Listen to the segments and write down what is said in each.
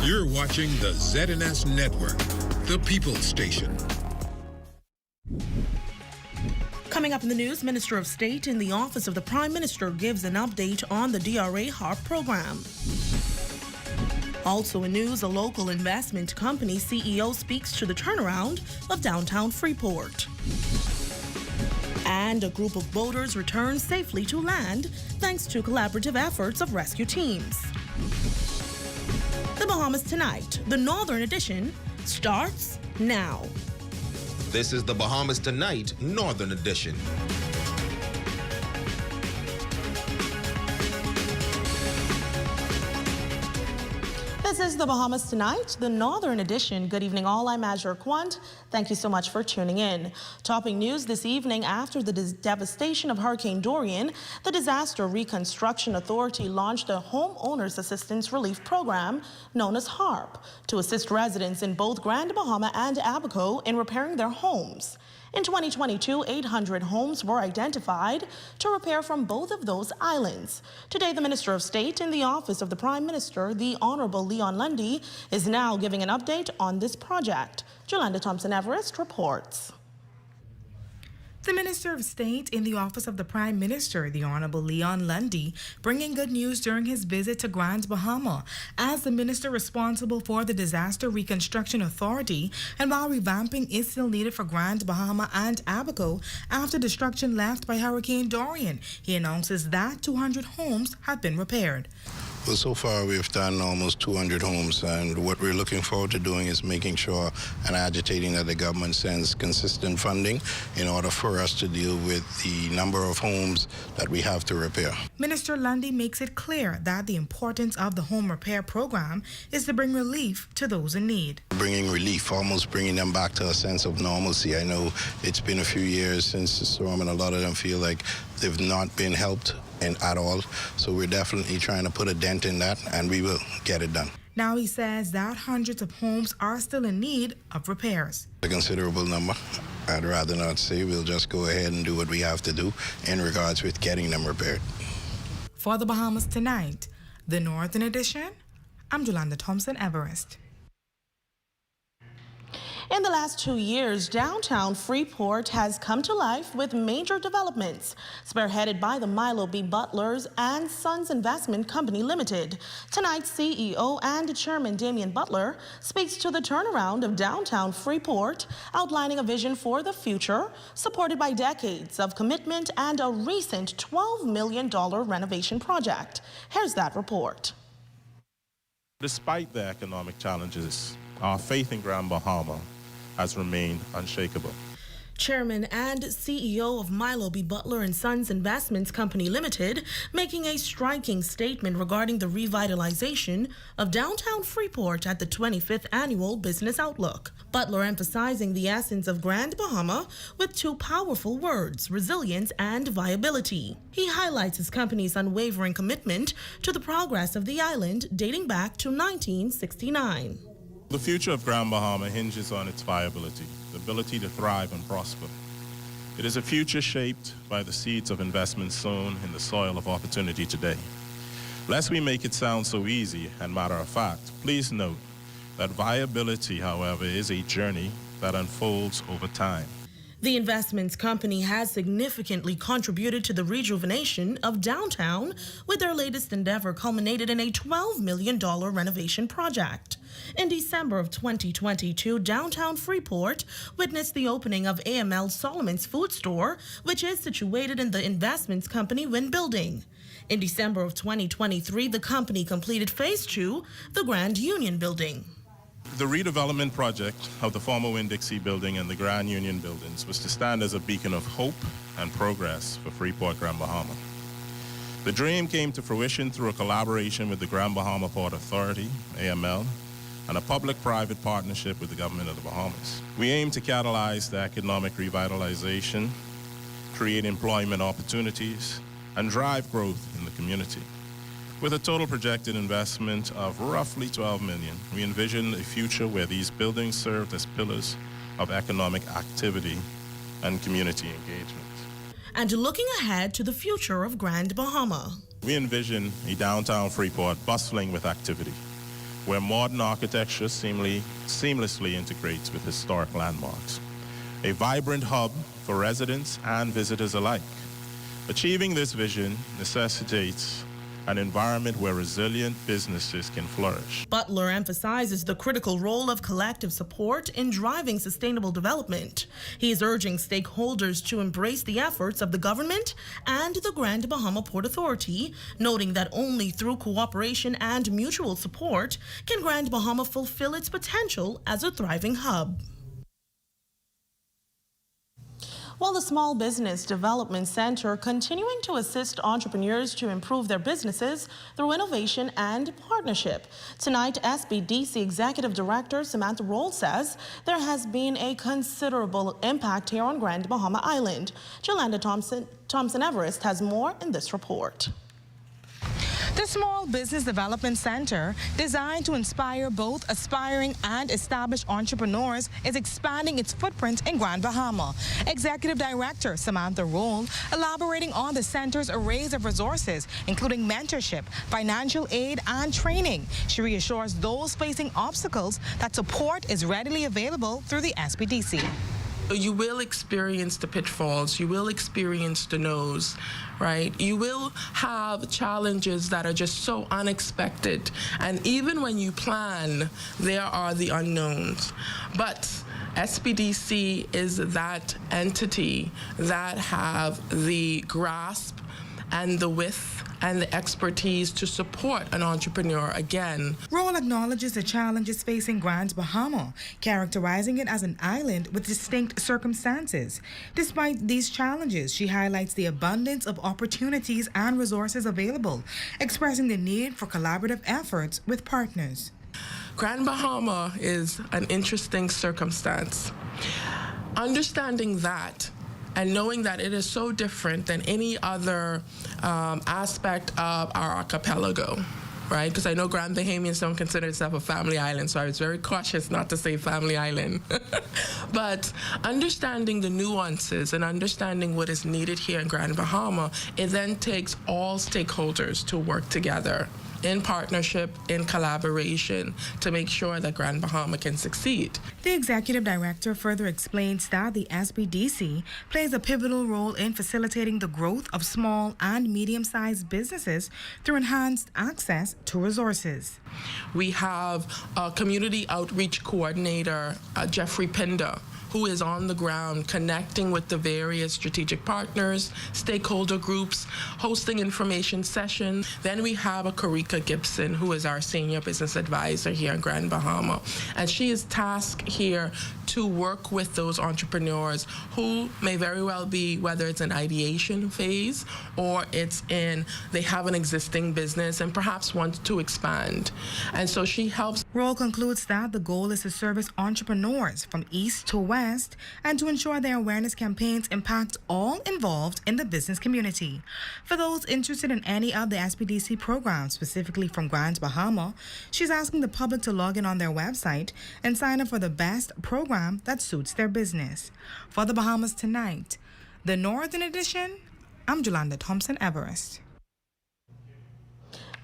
You're watching the ZNS Network, the People's Station. Coming up in the news, Minister of State in the Office of the Prime Minister gives an update on the DRA HARP program. Also in news, a local investment company CEO speaks to the turnaround of downtown Freeport. And a group of boaters returns safely to land thanks to collaborative efforts of rescue teams. The Bahamas Tonight, the Northern Edition, starts now. This is the Bahamas Tonight, Northern Edition. This is the Bahamas Tonight, the Northern Edition. Good evening all, I'm Azure Quant. Thank you so much for tuning in. Topping news this evening, after the devastation of Hurricane Dorian, the Disaster Reconstruction Authority launched a Homeowners Assistance Relief Program known as HARP to assist residents in both Grand Bahama and Abaco in repairing their homes. In 2022, 800 homes were identified to repair from both of those islands. Today, the Minister of State in the Office of the Prime Minister, the Honorable Leon Lundy, is now giving an update on this project. Jolanda Thompson-Everest reports. The Minister of State in the Office of the Prime Minister, the Honorable Leon Lundy, bringing good news during his visit to Grand Bahama as the minister responsible for the Disaster Reconstruction Authority, and while revamping is still needed for Grand Bahama and Abaco after destruction left by Hurricane Dorian, he announces that 200 homes have been repaired. Well, so far we've done almost 200 homes, and what we're looking forward to doing is making sure and agitating that the government sends consistent funding in order for us to deal with the number of homes that we have to repair. Minister Lundy makes it clear that the importance of the home repair program is to bring relief to those in need. Bringing relief, almost bringing them back to a sense of normalcy. I know it's been a few years since the storm, and a lot of them feel like they've not been helped at all. So we're definitely trying to put a dent in that, and we will get it done. Now he says that hundreds of homes are still in need of repairs. A considerable number. I'd rather not say. We'll just go ahead and do what we have to do in regards with getting them repaired. For the Bahamas Tonight, the Northern Edition, I'm Jolanda Thompson-Everest. In the last 2 years, downtown Freeport has come to life with major developments, spearheaded by the Milo B. Butlers and Sons Investment Company Limited. Tonight's CEO and Chairman Damian Butler speaks to the turnaround of downtown Freeport, outlining a vision for the future, supported by decades of commitment and a recent $12 million renovation project. Here's that report. Despite the economic challenges, our faith in Grand Bahama has remained unshakable. Chairman and CEO of Milo B. Butler and Sons Investments Company Limited, making a striking statement regarding the revitalization of downtown Freeport at the 25th Annual Business Outlook. Butler emphasizing the essence of Grand Bahama with two powerful words, resilience and viability. He highlights his company's unwavering commitment to the progress of the island dating back to 1969. The future of Grand Bahama hinges on its viability, the ability to thrive and prosper. It is a future shaped by the seeds of investment sown in the soil of opportunity today. Lest we make it sound so easy and matter of fact, please note that viability, however, is a journey that unfolds over time. The investments company has significantly contributed to the rejuvenation of downtown, with their latest endeavor culminated in a $12 million renovation project. In December of 2022, downtown Freeport witnessed the opening of AML Solomon's Food Store, which is situated in the investments company Wynn Building. In December of 2023, the company completed Phase 2, the Grand Union Building. The redevelopment project of the former Winn-Dixie building and the Grand Union buildings was to stand as a beacon of hope and progress for Freeport, Grand Bahama. The dream came to fruition through a collaboration with the Grand Bahama Port Authority, AML, and a public-private partnership with the government of the Bahamas. We aim to catalyze the economic revitalization, create employment opportunities, and drive growth in the community. With a total projected investment of roughly $12 million, we envision a future where these buildings served as pillars of economic activity and community engagement. And looking ahead to the future of Grand Bahama. We envision a downtown Freeport bustling with activity, where modern architecture seamlessly integrates with historic landmarks. A vibrant hub for residents and visitors alike. Achieving this vision necessitates an environment where resilient businesses can flourish. Butler emphasizes the critical role of collective support in driving sustainable development. He is urging stakeholders to embrace the efforts of the government and the Grand Bahama Port Authority, noting that only through cooperation and mutual support can Grand Bahama fulfill its potential as a thriving hub. While the Small Business Development Center continuing to assist entrepreneurs to improve their businesses through innovation and partnership. Tonight, SBDC Executive Director Samantha Roll says there has been a considerable impact here on Grand Bahama Island. Jolanda Thompson Everest has more in this report. The Small Business Development Center, designed to inspire both aspiring and established entrepreneurs, is expanding its footprint in Grand Bahama. Executive Director Samantha Roll elaborating on the center's arrays of resources, including mentorship, financial aid, and training. She reassures those facing obstacles that support is readily available through the SBDC. You will experience the pitfalls, you will experience the no's, right? You will have challenges that are just so unexpected. And even when you plan, there are the unknowns. But SBDC is that entity that have the grasp and the width and the expertise to support an entrepreneur again. Roll acknowledges the challenges facing Grand Bahama, characterizing it as an island with distinct circumstances. Despite these challenges, she highlights the abundance of opportunities and resources available, expressing the need for collaborative efforts with partners. Grand Bahama is an interesting circumstance. Understanding that and knowing that it is so different than any other aspect of our archipelago, right? Because I know Grand Bahamians don't consider itself a family island, so I was very cautious not to say family island. But understanding the nuances and understanding what is needed here in Grand Bahama, it then takes all stakeholders to work together in partnership, in collaboration, to make sure that Grand Bahama can succeed. The executive director further explains that the SBDC plays a pivotal role in facilitating the growth of small and medium-sized businesses through enhanced access to resources. We have a community outreach coordinator, Jeffrey Pinder, who is on the ground connecting with the various strategic partners, stakeholder groups, hosting information sessions. Then we have a Gibson, who is our senior business advisor here in Grand Bahama. And she is tasked here to work with those entrepreneurs who may very well be, whether it's an ideation phase or it's in, they have an existing business and perhaps want to expand. And so she helps. Roll concludes that the goal is to service entrepreneurs from east to west and to ensure their awareness campaigns impact all involved in the business community. For those interested in any of the SBDC programs, specifically from Grand Bahama, she's asking the public to log in on their website and sign up for the best program that suits their business. For the Bahamas Tonight, the Northern Edition, I'm Jolanda Thompson Everest.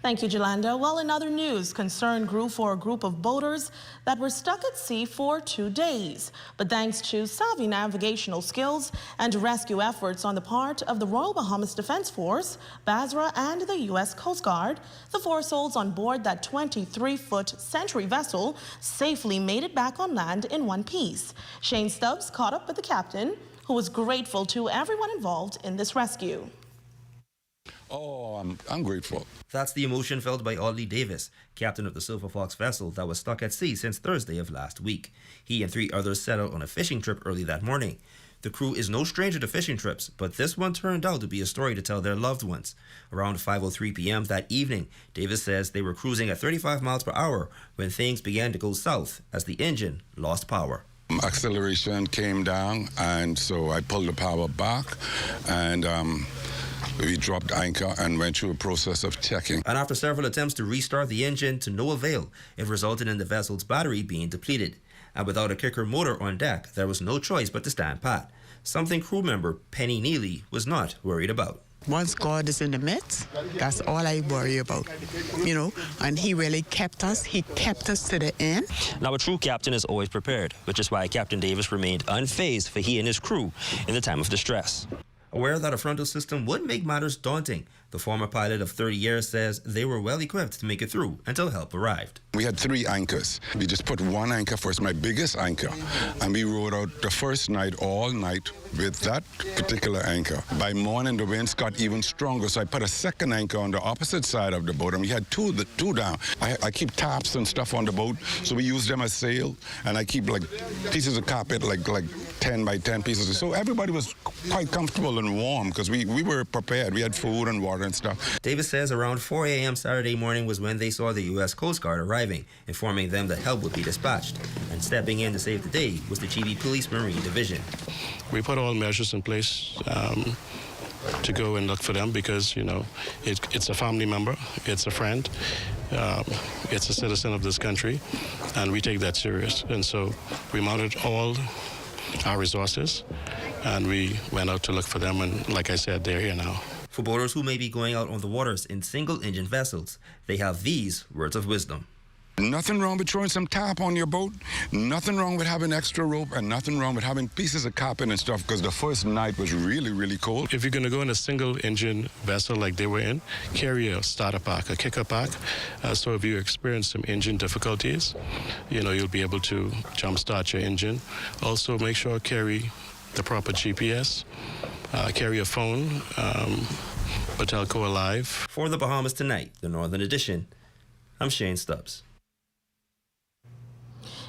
Thank you, Jolanda. Well, in other news, concern grew for a group of boaters that were stuck at sea for 2 days. But thanks to savvy navigational skills and rescue efforts on the part of the Royal Bahamas Defense Force, BASRA, and the U.S. Coast Guard, the 4 souls on board that 23-foot Century vessel safely made it back on land in one piece. Shane Stubbs caught up with the captain, who was grateful to everyone involved in this rescue. Oh, I'm grateful. That's the emotion felt by Audley Davis, captain of the Silver Fox vessel that was stuck at sea since Thursday of last week. He and 3 others set out on a fishing trip early that morning. The crew is no stranger to fishing trips, but this one turned out to be a story to tell their loved ones. Around 5:03 p.m. that evening, Davis says they were cruising at 35 miles per hour when things began to go south as the engine lost power. Acceleration came down, and so I pulled the power back, and we dropped anchor and went through a process of checking. And after several attempts to restart the engine to no avail, it resulted in the vessel's battery being depleted. And without a kicker motor on deck, there was no choice but to stand pat, something crew member Penny Neely was not worried about. Once God is in the midst, that's all I worry about, and he really kept us. He kept us to the end. Now, a true captain is always prepared, which is why Captain Davis remained unfazed for he and his crew in the time of distress. Aware that a frontal system would make matters daunting, the former pilot of 30 years says they were well equipped to make it through until help arrived. We had 3 anchors. We just put one anchor first, my biggest anchor, and we rode out the first night, all night, with that particular anchor. By morning, the winds got even stronger, so I put a second anchor on the opposite side of the boat, and we had two down. I keep tarps and stuff on the boat, so we use them as sail, and I keep like pieces of carpet, like 10 by 10 pieces. So everybody was quite comfortable and warm because we were prepared. We had food and water and stuff. Davis says around 4 a.m. Saturday morning was when they saw the U.S. Coast Guard arriving, informing them that help would be dispatched. And stepping in to save the day was the Chibi Police Marine Division. We put all measures in place to go and look for them because, it's a family member, it's a friend, it's a citizen of this country, and we take that serious. And so we mounted all our resources, and we went out to look for them, and like I said, they're here now. For boaters who may be going out on the waters in single-engine vessels, they have these words of wisdom. Nothing wrong with throwing some tarp on your boat, nothing wrong with having extra rope, and nothing wrong with having pieces of carpet and stuff, because the first night was really, really cold. If you're going to go in a single-engine vessel like they were in, carry a starter pack, a kicker pack, so if you experience some engine difficulties, you'll be able to jumpstart your engine. Also, make sure carry the proper GPS, carry a phone, Batelco Alive. For the Bahamas Tonight, the Northern Edition, I'm Shane Stubbs.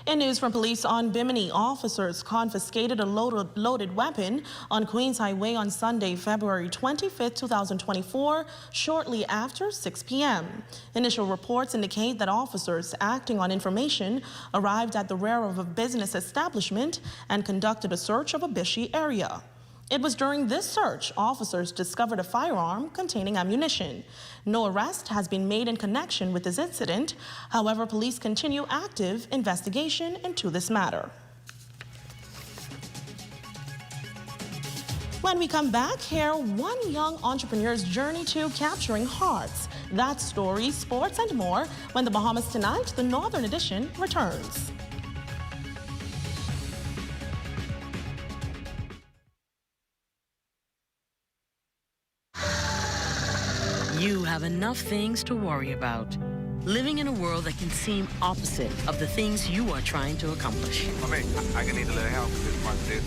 In news from police on Bimini, officers confiscated a loaded weapon on Queens Highway on Sunday, February 25, 2024, shortly after 6 p.m. Initial reports indicate that officers acting on information arrived at the rear of a business establishment and conducted a search of a bushy area. It was during this search officers discovered a firearm containing ammunition. No arrest has been made in connection with this incident. However, police continue active investigation into this matter. When we come back, hear one young entrepreneur's journey to capturing hearts. That story, sports, and more when the Bahamas Tonight, the Northern Edition, returns. You have enough things to worry about. Living in a world that can seem opposite of the things you are trying to accomplish. I can need a little help with this.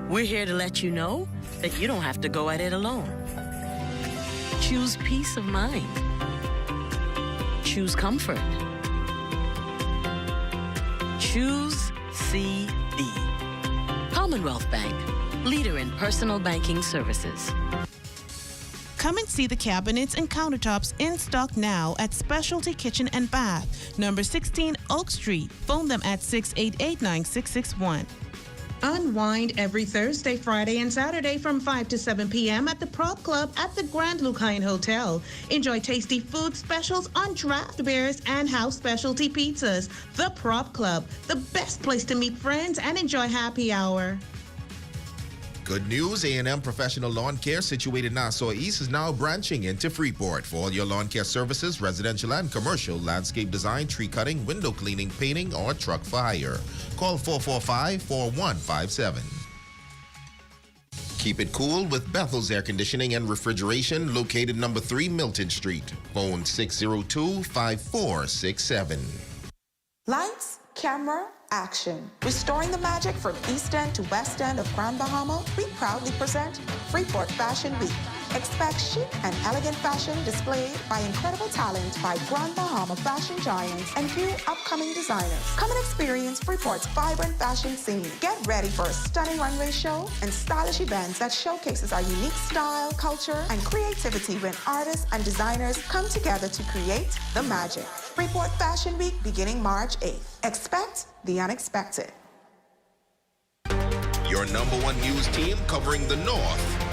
We're here to let you know that you don't have to go at it alone. Choose peace of mind. Choose comfort. Choose CB. Commonwealth Bank, leader in personal banking services. Come and see the cabinets and countertops in stock now at Specialty Kitchen and Bath, number 16 Oak Street. Phone them at 688-9661. Unwind every Thursday, Friday, and Saturday from 5 to 7 p.m. at the Prop Club at the Grand Lucine Hotel. Enjoy tasty food specials on draft beers and house specialty pizzas. The Prop Club, the best place to meet friends and enjoy happy hour. Good news, A&M Professional Lawn Care, situated Nassau East, is now branching into Freeport. For all your lawn care services, residential and commercial, landscape design, tree cutting, window cleaning, painting, or truck for hire. Call 445-4157. Keep it cool with Bethel's Air Conditioning and Refrigeration, located number 3 Milton Street. Phone 602-5467. Lights, camera, action. Restoring the magic from East End to West End of Grand Bahama, we proudly present Freeport Fashion Week. Expect chic and elegant fashion displayed by incredible talent by Grand Bahama fashion giants and few upcoming designers. Come and experience Freeport's vibrant fashion scene. Get ready for a stunning runway show and stylish events that showcases our unique style, culture, and creativity when artists and designers come together to create the magic. Freeport Fashion Week beginning March 8th. Expect the unexpected. Your #1 news team covering the North.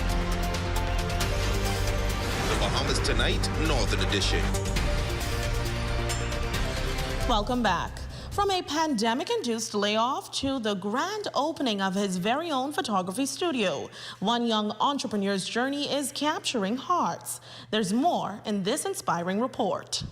The Bahamas Tonight, Northern Edition. Welcome back. From a pandemic-induced layoff to the grand opening of his very own photography studio, one young entrepreneur's journey is capturing hearts. There's more in this inspiring report.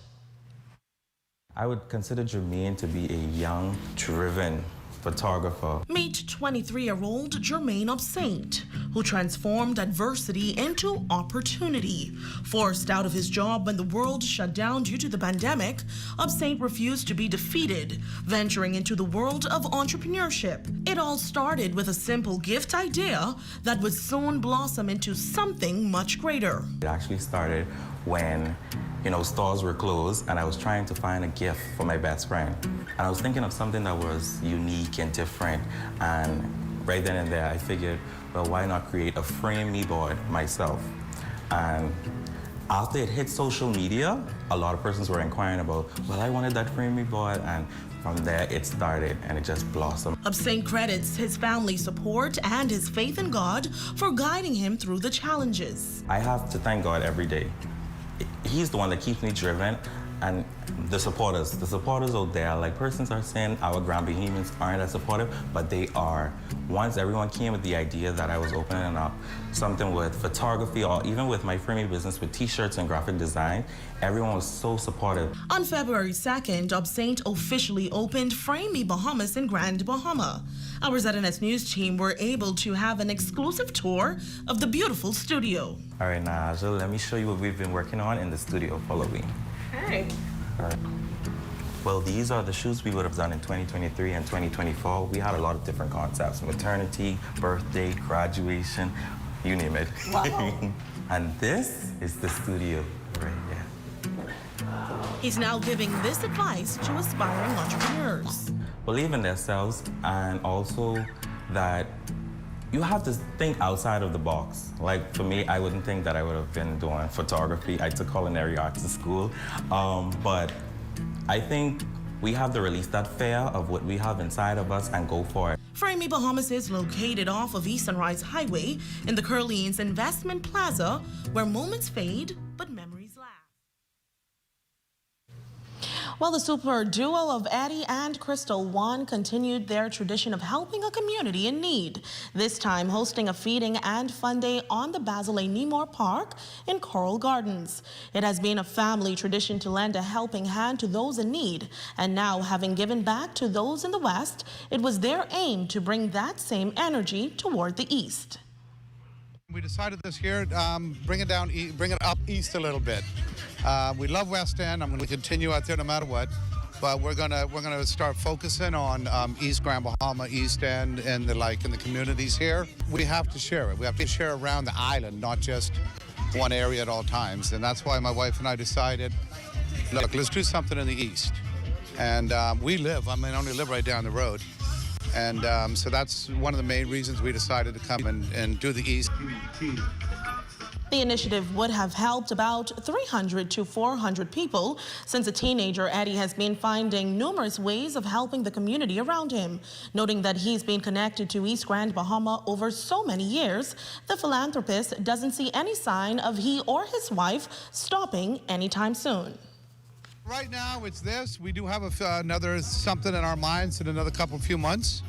I would consider Jermaine to be a young, driven photographer. Meet 23-year-old Jermaine Obsaint, who transformed adversity into opportunity. Forced out of his job when the world shut down due to the pandemic, Obsaint refused to be defeated, venturing into the world of entrepreneurship. It all started with a simple gift idea that would soon blossom into something much greater. It actually started when, stores were closed and I was trying to find a gift for my best friend. And I was thinking of something that was unique and different. And right then and there, I figured, well, why not create a frame me board myself? And after it hit social media, a lot of persons were inquiring about, well, I wanted that frame me board. And from there, it started and it just blossomed. Obsaint credits his family's support and his faith in God for guiding him through the challenges. I have to thank God every day. He's the one that keeps me driven, and the supporters out there, like persons are saying our Grand Bahamians aren't as supportive, but they are. Once everyone came with the idea that I was opening up something with photography or even with my framing business with t-shirts and graphic design, everyone was so supportive. On February 2nd, Obsaint officially opened Frame Me Bahamas in Grand Bahama. Our ZNS News team were able to have an exclusive tour of the beautiful studio. All right, Najee, let me show you what we've been working on in the studio. Follow me. Hey. All right. Well, these are the shoots we would have done in 2023 and 2024. We had a lot of different concepts: maternity, birthday, graduation, you name it. Wow. And this is the studio right here. He's now giving this advice to aspiring entrepreneurs. Believe in themselves, and also that you have to think outside of the box. Like for me, I wouldn't think that I would have been doing photography. I took culinary arts in school, but I think we have to release that fear of what we have inside of us and go for it. Frame Me Bahamas is located off of East Sunrise Highway in the Curleans Investment Plaza, where moments fade, but memories last. Well, the super duo of Eddie and Crystal One continued their tradition of helping a community in need, this time hosting a feeding and fun day on the Basil A. Nemore Park in Coral Gardens. It has been a family tradition to lend a helping hand to those in need, and now having given back to those in the West, it was their aim to bring that same energy toward the East. We decided this year, bring it up east a little bit. We love West End. I'm going to continue out there no matter what, but we're gonna start focusing on East Grand Bahama, East End, and the in the communities here. We have to share it. We have to share around the island, not just one area at all times. And that's why my wife and I decided, look, let's do something in the East. And only live right down the road. And so that's one of the main reasons we decided to come and do the East. The initiative would have helped about 300 to 400 people. Since a teenager, Eddie has been finding numerous ways of helping the community around him. Noting that he's been connected to East Grand Bahama over so many years, the philanthropist doesn't see any sign of he or his wife stopping anytime soon. Right now, it's this. We do have another something in our minds in another few months.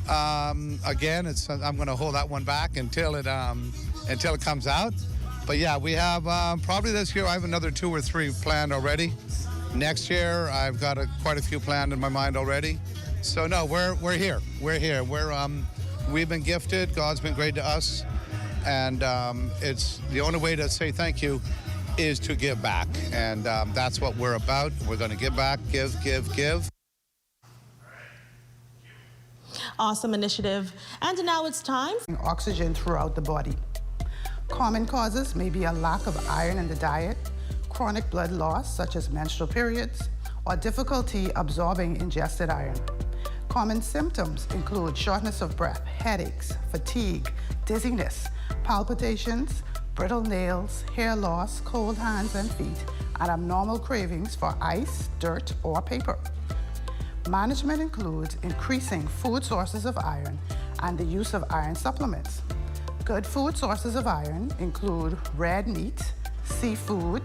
Again, I'm going to hold that one back until it comes out. But yeah, we have probably this year I have another 2 or 3 planned already. Next year I've got quite a few planned in my mind already. So no, we're here. We're here. We've been gifted. God's been great to us, and it's the only way to say thank you is to give back, and that's what we're about. We're going to give back, give. Awesome initiative. And now it's time. Oxygen throughout the body. Common causes may be a lack of iron in the diet, chronic blood loss such as menstrual periods, or difficulty absorbing ingested iron. Common symptoms include shortness of breath, headaches, fatigue, dizziness, palpitations, brittle nails, hair loss, cold hands and feet, and abnormal cravings for ice, dirt, or paper. Management includes increasing food sources of iron and the use of iron supplements. Good food sources of iron include red meat, seafood,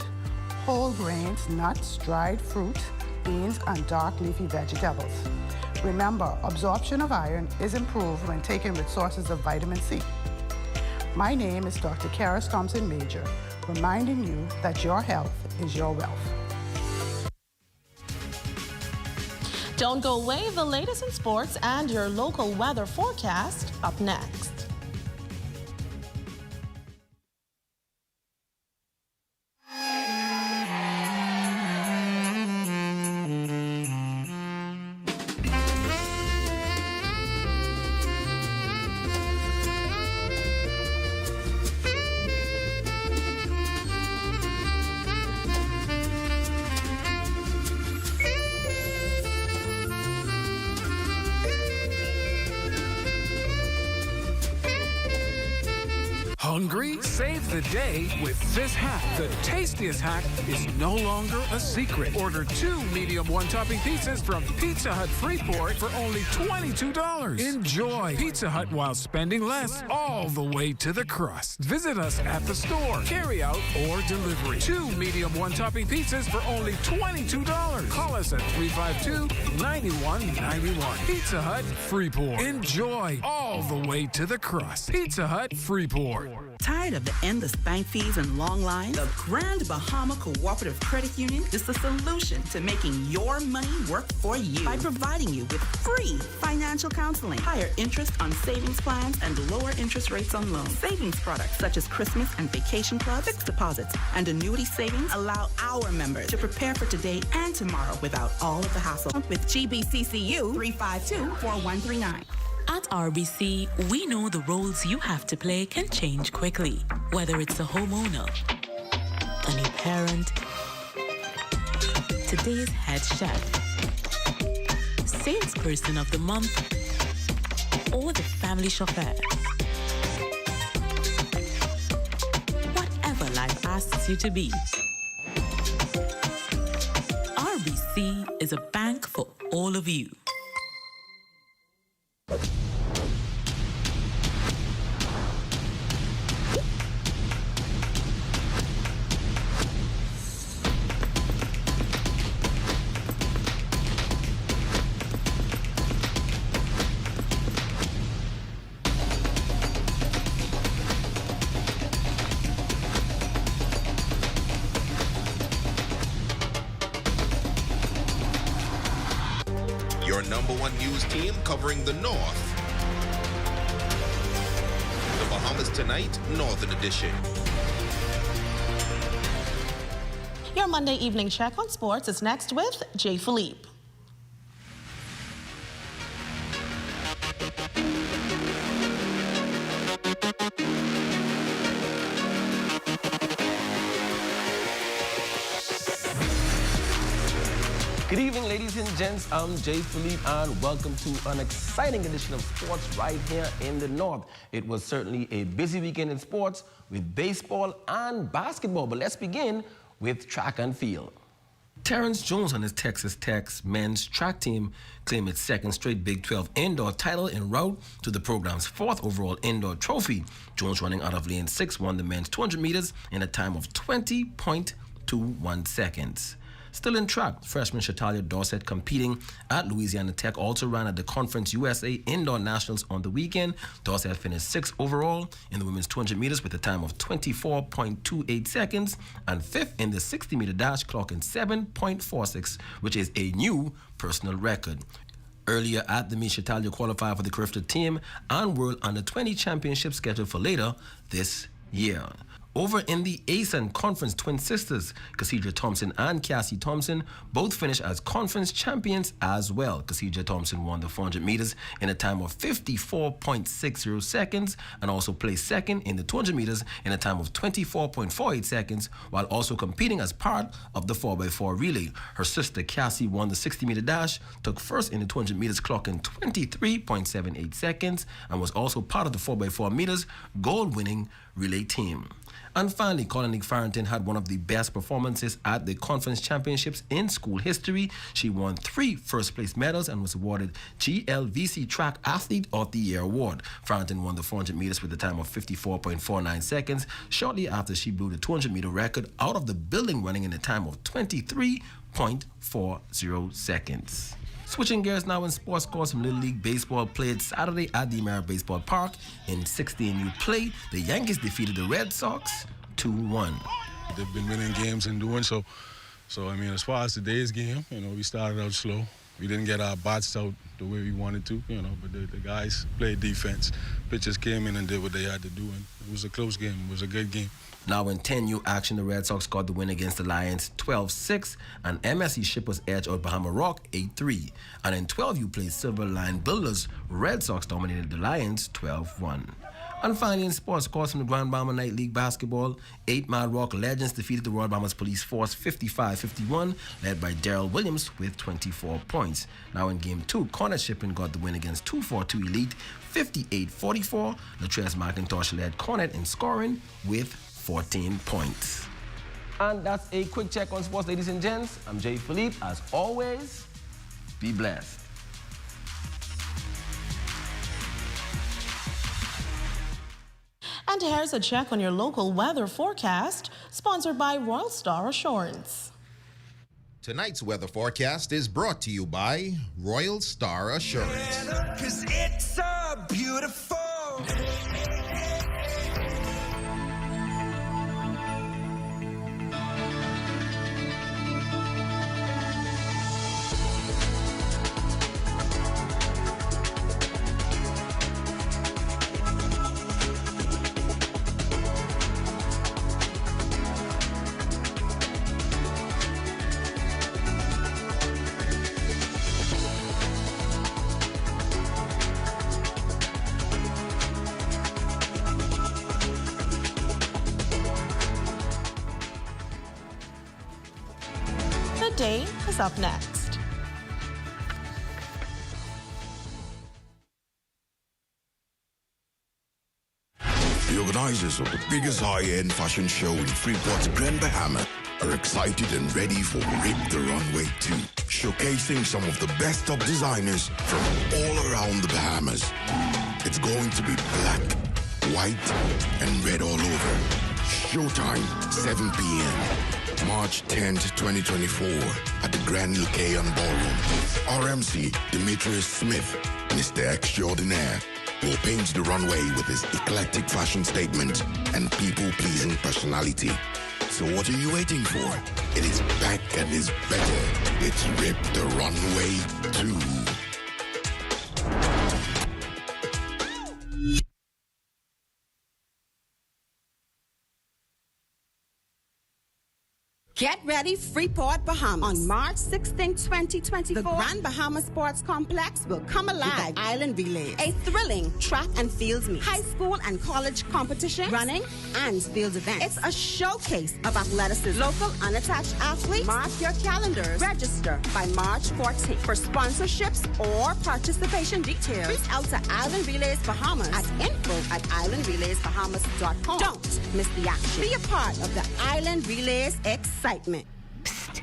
whole grains, nuts, dried fruit, beans, and dark leafy vegetables. Remember, absorption of iron is improved when taken with sources of vitamin C. My name is Dr. Karis Thompson-Major, reminding you that your health is your wealth. Don't go away, the latest in sports and your local weather forecast up next. Hungry? Save the day with this hack. The tastiest hack is no longer a secret. Order 2 medium one-topping pizzas from Pizza Hut Freeport for only $22. Enjoy Pizza Hut while spending less all the way to the crust. Visit us at the store, carry out, or delivery. 2 medium one-topping pizzas for only $22. Call us at 352-9191. Pizza Hut Freeport. Enjoy all the way to the crust. Pizza Hut Freeport. Tired of the endless bank fees and long lines? The Grand Bahama Cooperative Credit Union is the solution to making your money work for you by providing you with free financial counseling, higher interest on savings plans, and lower interest rates on loans. Savings products such as Christmas and Vacation Club, fixed deposits, and annuity savings allow our members to prepare for today and tomorrow without all of the hassle. With GBCCU 352-4139. At RBC, we know the roles you have to play can change quickly. Whether it's a homeowner, a new parent, today's head chef, salesperson of the month, or the family chauffeur. Whatever life asks you to be, RBC is a bank for all of you. Your #1 news team covering the North. The Bahamas Tonight, Northern Edition. Your Monday evening check on sports is next with Jay Philippe. Good evening, ladies and gents. I'm Jay Philippe, and welcome to an exciting edition of sports right here in the North. It was certainly a busy weekend in sports with baseball and basketball, but let's begin with track and field. Terrence Jones and his Texas Tech's men's track team claimed its second straight Big 12 indoor title en route to the program's 4th overall indoor trophy. Jones, running out of lane 6, won the men's 200 meters in a time of 20.21 seconds. Still in track, freshman Shatalia Dorset, competing at Louisiana Tech, also ran at the Conference USA Indoor Nationals on the weekend. Dorset finished 6th overall in the women's 200 meters with a time of 24.28 seconds and 5th in the 60-meter dash, clocking 7.46, which is a new personal record. Earlier at the meet, Shatalia qualified for the Carifta team and World Under-20 Championship scheduled for later this year. Over in the ASUN Conference, twin sisters, Cassidra Thompson and Cassie Thompson, both finished as conference champions as well. Cassidra Thompson won the 400 meters in a time of 54.60 seconds and also placed second in the 200 meters in a time of 24.48 seconds, while also competing as part of the 4x4 relay. Her sister Cassie won the 60-meter dash, took first in the 200 meters, clocking 23.78 seconds, and was also part of the 4x4 meters gold-winning relay team. And finally, Colin Farrington had one of the best performances at the conference championships in school history. She won 3 first-place medals and was awarded GLVC Track Athlete of the Year award. Farrington won the 400 meters with a time of 54.49 seconds, shortly after she blew the 200-meter record out of the building, running in a time of 23.40 seconds. Switching gears now in sports scores from Little League Baseball played Saturday at the Mara Baseball Park. In 16U play, the Yankees defeated the Red Sox 2-1. They've been winning games and doing so. So, I mean, as far as today's game, we started out slow. We didn't get our bats out the way we wanted to, but the guys played defense. Pitchers came in and did what they had to do, and it was a close game. It was a good game. Now in 10U action, the Red Sox got the win against the Lions 12-6, and MSC Shippers edged out Bahama Rock 8-3. And in 12U played Silver Line Builders, Red Sox dominated the Lions 12-1. And finally, in sports scores from the Grand Bahama Night League Basketball, 8 Mad Rock Legends defeated the Royal Bahamas Police Force 55-51, led by Daryl Williams with 24 points. Now in Game 2, Cornet Shipping got the win against 242 Elite 58-44. Latrell McIntosh led Cornet in scoring with 14 points. And that's a quick check on sports, ladies and gents. I'm Jay Philippe. As always, be blessed. And here's a check on your local weather forecast, sponsored by Royal Star Assurance. Tonight's weather forecast is brought to you by Royal Star Assurance. 'Cause it's so beautiful. The day is up next. The organizers of the biggest high-end fashion show in Freeport's Grand Bahamas are excited and ready for Rip the Runway 2, showcasing some of the best top designers from all around the Bahamas. It's going to be black, white, and red all over. Showtime, 7 p.m. March 10th, 2024 at the Grand Lucayan Ballroom. RMC Demetrius Smith, Mr. Extraordinaire, will paint the runway with his eclectic fashion statement and people-pleasing personality. So what are you waiting for? It is back and is better. It's Rip the Runway 2. Get ready, Freeport, Bahamas. On March 16, 2024, the Grand Bahama Sports Complex will come alive with Island Relays, a thrilling track and fields meet, high school and college competition, running, and field events. It's a showcase of athleticism. Local unattached athletes, mark your calendars. Register by March 14th. For sponsorships or participation details, reach out to Island Relays Bahamas at info@islandrelaysbahamas.com. Don't miss the action. Be a part of the Island Relays excitement. Psst.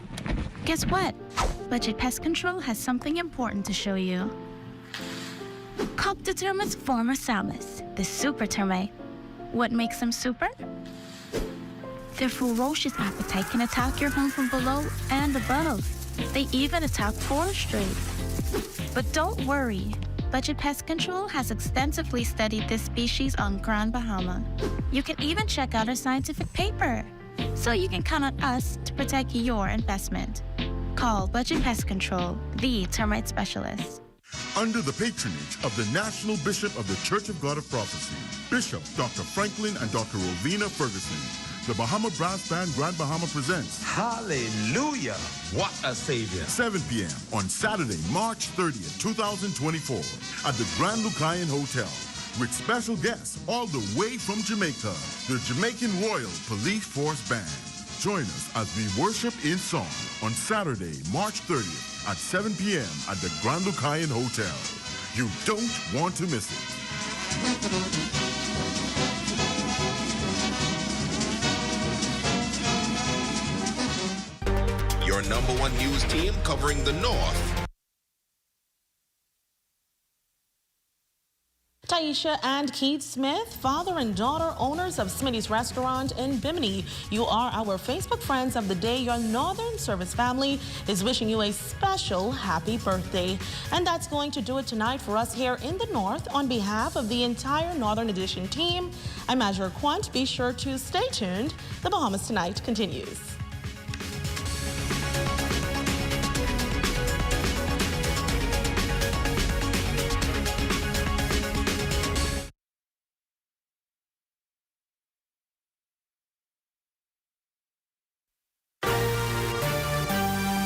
Guess what? Budget Pest Control has something important to show you. Cock the termites former Salmus, the super termite. What makes them super? Their ferocious appetite can attack your home from below and above. They even attack forestry. But don't worry. Budget Pest Control has extensively studied this species on Grand Bahama. You can even check out our scientific paper. So you can count on us to protect your investment. Call Budget Pest Control, the termite specialist. Under the patronage of the National Bishop of the Church of God of Prophecy, Bishop Dr. Franklin and Dr. Rovina Ferguson, the Bahama Brass Band Grand Bahama presents Hallelujah! What a Savior! 7 p.m. on Saturday, March 30th, 2024 at the Grand Lucayan Hotel. With special guests all the way from Jamaica, the Jamaican Royal Police Force Band. Join us as we worship in song on Saturday, March 30th at 7 p.m. at the Grand Lucayan Hotel. You don't want to miss it. #1 news team covering the North. Taisha and Keith Smith, father and daughter owners of Smitty's Restaurant in Bimini. You are our Facebook friends of the day. Your Northern Service family is wishing you a special happy birthday. And that's going to do it tonight for us here in the North. On behalf of the entire Northern Edition team, I'm Azure Quant. Be sure to stay tuned. The Bahamas Tonight continues.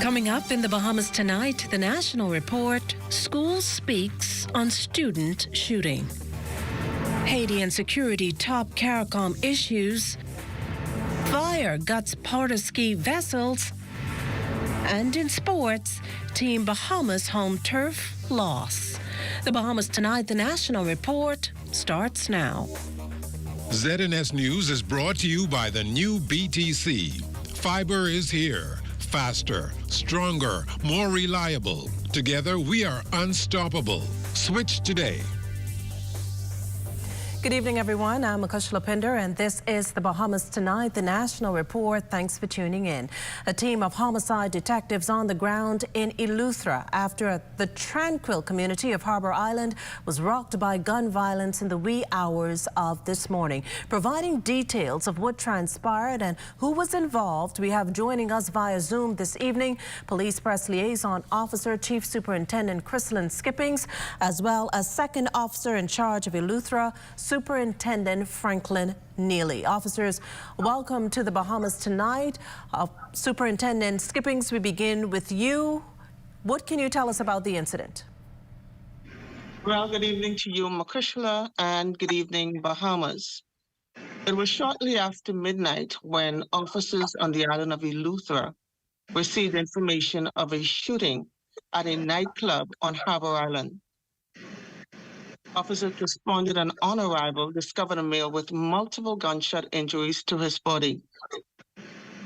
Coming up in the Bahamas tonight, the National Report, School Speaks on Student Shooting. Haiti and security top CARICOM issues. Fire guts Porter-ski vessels. And in sports, Team Bahamas home turf loss. The Bahamas tonight, the National Report starts now. ZNS News is brought to you by the new BTC. Fiber is here. Faster, stronger, more reliable. Together, we are unstoppable. Switch today. Good evening, everyone. I'm Akush Lapinder, and this is the Bahamas Tonight, the National Report. Thanks for tuning in. A team of homicide detectives on the ground in Eleuthera after the tranquil community of Harbour Island was rocked by gun violence in the wee hours of this morning. Providing details of what transpired and who was involved, we have joining us via Zoom this evening, Police Press Liaison Officer Chief Superintendent Chrysalyn Skippings, as well as Second Officer in charge of Eleuthera, Superintendent Franklin Neely. Officers, welcome to the Bahamas tonight. Superintendent Skippings, we begin with you. What can you tell us about the incident? Well, good evening to you, Makushla, and good evening, Bahamas. It was shortly after midnight when officers on the island of Eleuthera received information of a shooting at a nightclub on Harbour Island. Officers responded and on arrival discovered a male with multiple gunshot injuries to his body.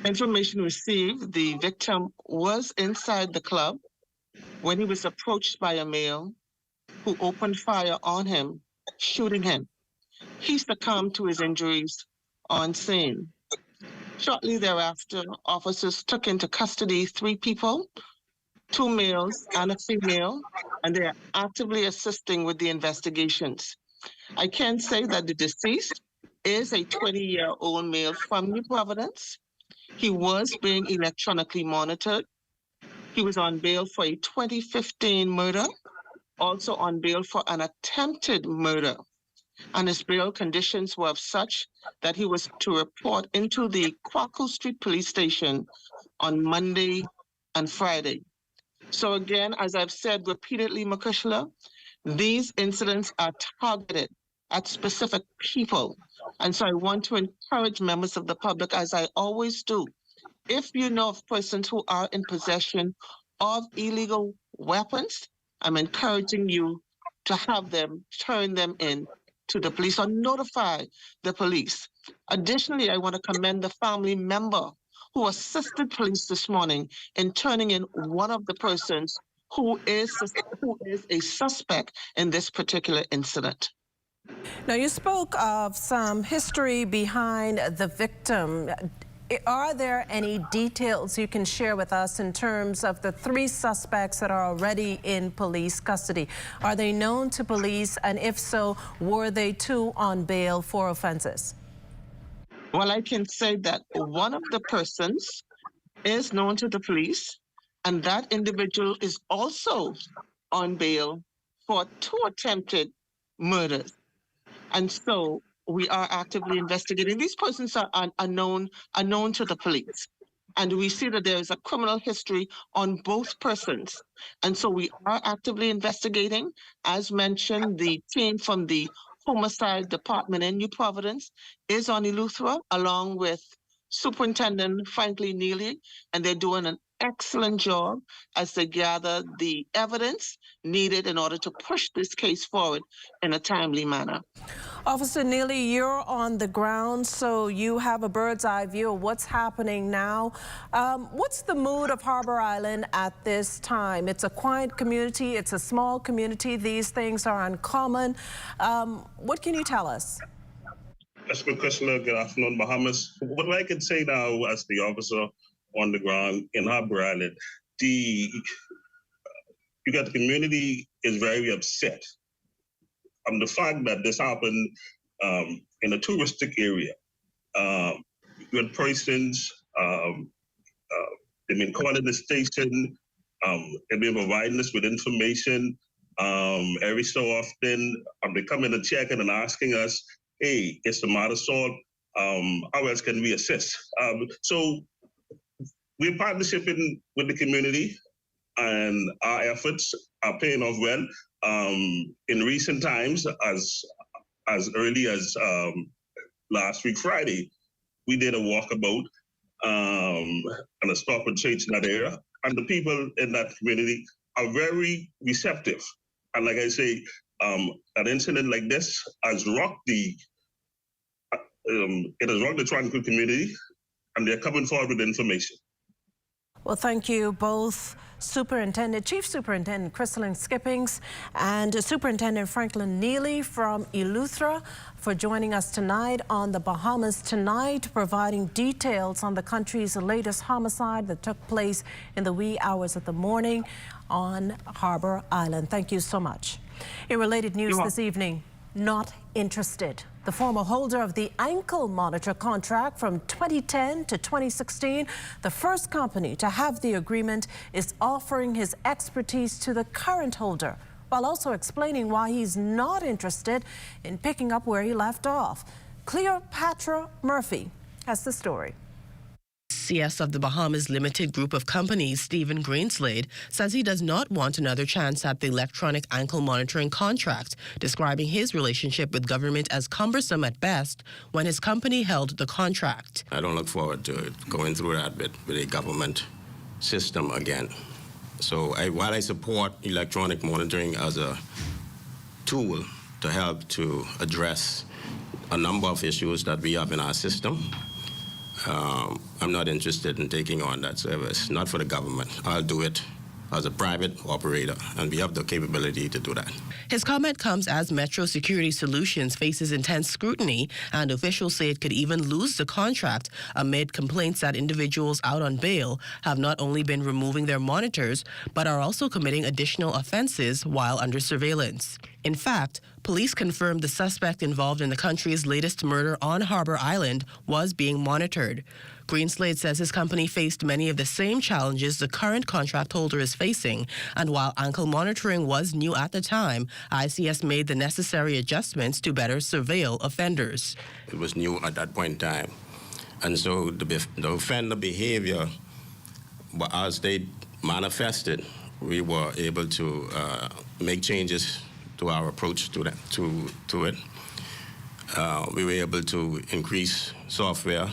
Information received, the victim was inside the club when he was approached by a male who opened fire on him, shooting him. He succumbed to his injuries on scene. Shortly thereafter, officers took into custody 3 people, 2 males and a female, and they are actively assisting with the investigations. I can say that the deceased is a 20-year-old male from New Providence. He was being electronically monitored. He was on bail for a 2015 murder, also on bail for an attempted murder. And his bail conditions were of such that he was to report into the Quaco Street Police Station on Monday and Friday. So again, as I've said repeatedly, Makushla, these incidents are targeted at specific people. And so I want to encourage members of the public, as I always do, if you know of persons who are in possession of illegal weapons, I'm encouraging you to have them turn them in to the police or notify the police. Additionally, I want to commend the family member who assisted police this morning in turning in one of the persons who is a suspect in this particular incident. Now, you spoke of some history behind the victim. Are there any details you can share with us in terms of the 3 suspects that are already in police custody? Are they known to police, and if so, were they too on bail for offenses? Well, I can say that one of the persons is known to the police, and that individual is also on bail for 2 attempted murders. And so we are actively investigating. These persons are known to the police. And we see that there is a criminal history on both persons. And so we are actively investigating. As mentioned, the team from the Homicide Department in New Providence is on Eleuthera, along with Superintendent Franklin Neely, and they're doing an excellent job as they gather the evidence needed in order to push this case forward in a timely manner. Officer Neely, you're on the ground, so you have a bird's eye view of what's happening now. What's the mood of Harbor Island at this time? It's a quiet community, it's a small community, these things are uncommon. What can you tell us? That's good question. Good afternoon, Bahamas. What I can say now as the officer on the ground in Harbor Island, the community is very upset. The fact that this happened in a touristic area, with persons, they've been calling the station, they've been providing us with information every so often. They come in and checking and asking us, hey, it's a matter solved. How else can we assist? So we're partnering with the community, and our efforts are paying off well. In recent times, as early as last week Friday, we did a walkabout and a stop and change in that area, and the people in that community are very receptive. And like I say, an incident like this has rocked the Junkanoo community, and they're coming forward with information. Well, thank you both, Chief Superintendent Crystalline Skippings and Superintendent Franklin Neely from Eleuthera, for joining us tonight on the Bahamas Tonight, providing details on the country's latest homicide that took place in the wee hours of the morning on Harbor Island. Thank you so much. In related news this evening, not interested. The former holder of the ankle monitor contract from 2010 to 2016, the first company to have the agreement, is offering his expertise to the current holder, while also explaining why he's not interested in picking up where he left off. Cleopatra Murphy has the story. CS of the Bahamas Limited Group of Companies, Stephen Greenslade, says he does not want another chance at the electronic ankle monitoring contract, describing his relationship with government as cumbersome at best when his company held the contract. I don't look forward to going through that with a government system again. So while I support electronic monitoring as a tool to help to address a number of issues that we have in our system, I'm not interested in taking on that service, not for the government. I'll do it as a private operator, and we have the capability to do that. His comment comes as Metro Security Solutions faces intense scrutiny, and officials say it could even lose the contract amid complaints that individuals out on bail have not only been removing their monitors, but are also committing additional offenses while under surveillance. In fact, police confirmed the suspect involved in the country's latest murder on Harbor Island was being monitored. Greenslade says his company faced many of the same challenges the current contract holder is facing, and while ankle monitoring was new at the time, ICS made the necessary adjustments to better surveil offenders. It was new at that point in time, and so the offender behavior, as they manifested, we were able to make changes to our approach to it. We were able to increase software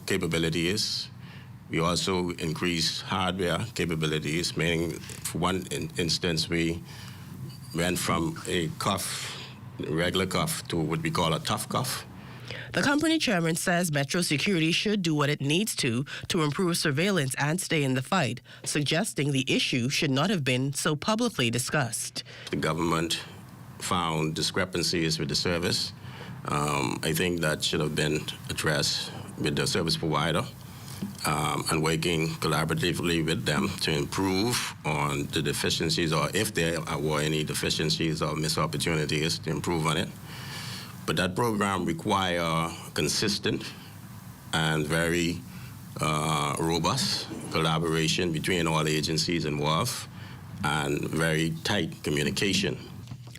capabilities. We also increased hardware capabilities, meaning for one instance, we went from a regular cuff, to what we call a tough cuff. The company chairman says Metro Security should do what it needs to improve surveillance and stay in the fight, suggesting the issue should not have been so publicly discussed. The government found discrepancies with the service. I think that should have been addressed with the service provider and working collaboratively with them to improve on the deficiencies, or if there were any deficiencies or missed opportunities, to improve on it. But that program requires consistent and very robust collaboration between all agencies involved and very tight communication.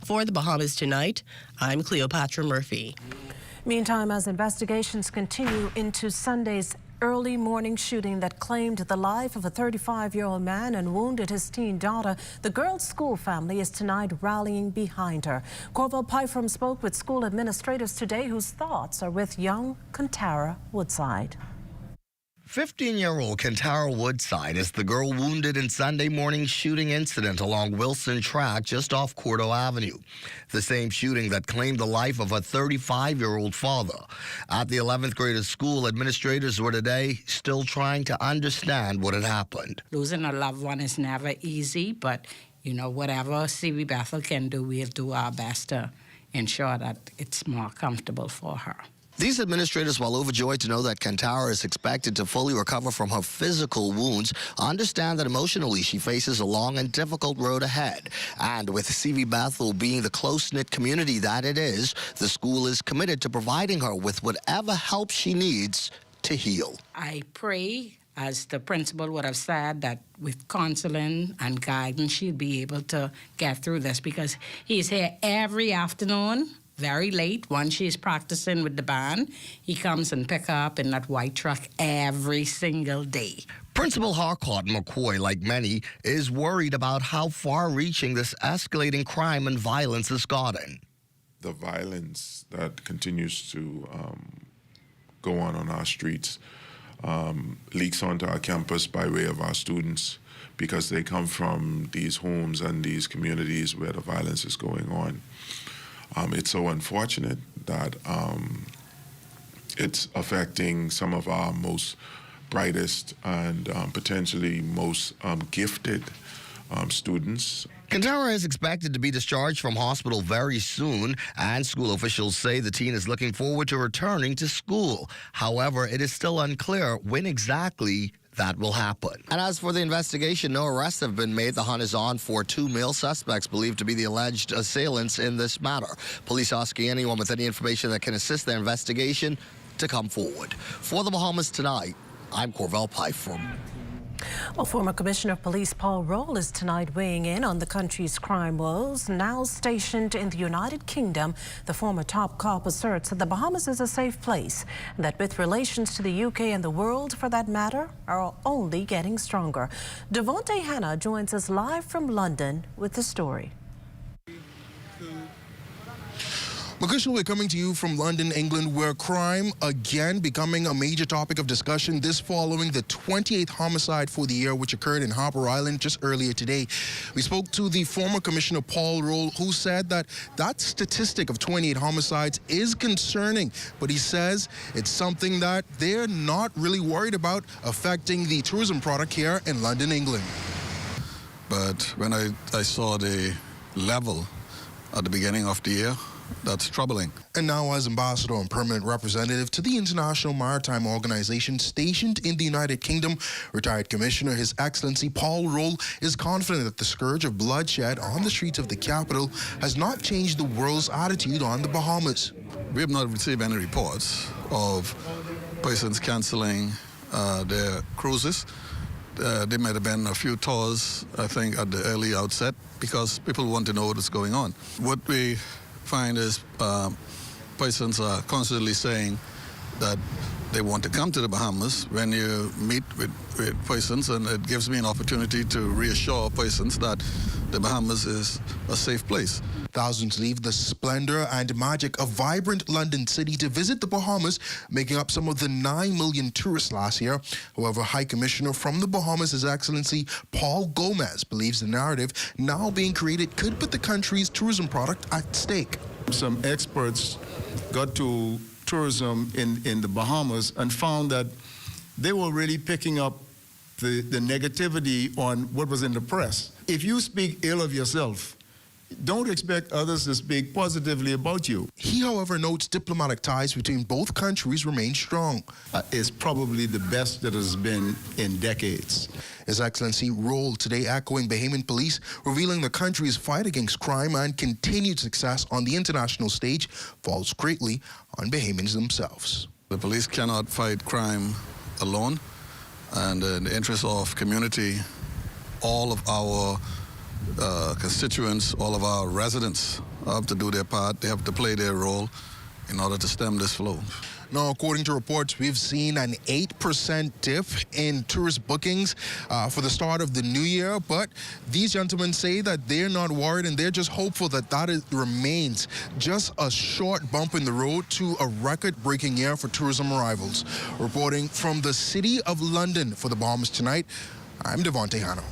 For the Bahamas Tonight, I'm Cleopatra Murphy. Meantime, as investigations continue into Sunday's early morning shooting that claimed the life of a 35-year-old man and wounded his teen daughter, the girl's school family is tonight rallying behind her. Corval Pyfrom spoke with school administrators today whose thoughts are with young Contara Woodside. 15-year-old Kentara Woodside is the girl wounded in Sunday morning's shooting incident along Wilson Track just off Cordo Avenue. The same shooting that claimed the life of a 35-year-old father. At the 11th grade school, administrators were today still trying to understand what had happened. Losing a loved one is never easy, but, you know, whatever CV Bethel can do, we'll do our best to ensure that it's more comfortable for her. These administrators, while overjoyed to know that Kentara is expected to fully recover from her physical wounds, understand that emotionally she faces a long and difficult road ahead. And with CV Bethel being the close-knit community that it is, the school is committed to providing her with whatever help she needs to heal. I pray, as the principal would have said, that with counseling and guidance, she'll be able to get through this, because he's here every afternoon, very late, when she's practicing with the band. He comes and pick her up in that white truck every single day. Principal Harcourt McCoy, like many, is worried about how far-reaching this escalating crime and violence has gotten. The violence that continues to go on our streets leaks onto our campus by way of our students, because they come from these homes and these communities where the violence is going on. It's so unfortunate that it's affecting some of our most brightest and potentially most gifted students. Kentara is expected to be discharged from hospital very soon, and school officials say the teen is looking forward to returning to school. However, it is still unclear when exactly that will happen. And as for the investigation, no arrests have been made. The hunt is on for 2 male suspects believed to be the alleged assailants in this matter. Police asking anyone with any information that can assist their investigation to come forward. For the Bahamas Tonight, I'm Corvell Pfeiffer. Well, former Commissioner of Police Paul Roll is tonight weighing in on the country's crime woes. Now stationed in the United Kingdom, the former top cop asserts that the Bahamas is a safe place and that with relations to the UK and the world, for that matter, are only getting stronger. Devontae Hanna joins us live from London with the story. Makushal, we're coming to you from London, England, where crime again becoming a major topic of discussion, this following the 28th homicide for the year, which occurred in Harbour Island just earlier today. We spoke to the former Commissioner Paul Roll, who said that statistic of 28 homicides is concerning, but he says it's something that they're not really worried about affecting the tourism product here in London, England. But when I saw the level at the beginning of the year, that's troubling. And now, as ambassador and permanent representative to the International Maritime Organization stationed in the United Kingdom, retired Commissioner His Excellency Paul Roll is confident that the scourge of bloodshed on the streets of the capital has not changed the world's attitude on the Bahamas. We have not received any reports of persons canceling their cruises. There might have been a few tours, I think, at the early outset, because people want to know what is going on. What we find is persons are constantly saying that they want to come to the Bahamas. When you meet with persons, and it gives me an opportunity to reassure persons that the Bahamas is a safe place. Thousands leave the splendor and magic of vibrant London city to visit the Bahamas, making up some of the 9 million tourists last year. However, High Commissioner from the Bahamas, His Excellency Paul Gomez, believes the narrative now being created could put the country's tourism product at stake. Some experts got to tourism in the Bahamas and found that they were really picking up the negativity on what was in the press. If you speak ill of yourself, don't expect others to speak positively about you. He, however, notes diplomatic ties between both countries remain strong. It's probably the best that has been in decades. His Excellency Roll today echoing Bahamian police, revealing the country's fight against crime and continued success on the international stage falls greatly on Bahamians themselves. The police cannot fight crime alone, and in the interest of community, all of our constituents, all of our residents have to do their part. They have to play their role in order to stem this flow. Now, according to reports, we've seen an 8% dip in tourist bookings for the start of the new year, but these gentlemen say that they're not worried and they're just hopeful that remains just a short bump in the road to a record-breaking year for tourism arrivals. Reporting from the City of London for the Bahamas Tonight, I'm Devontae Hanno.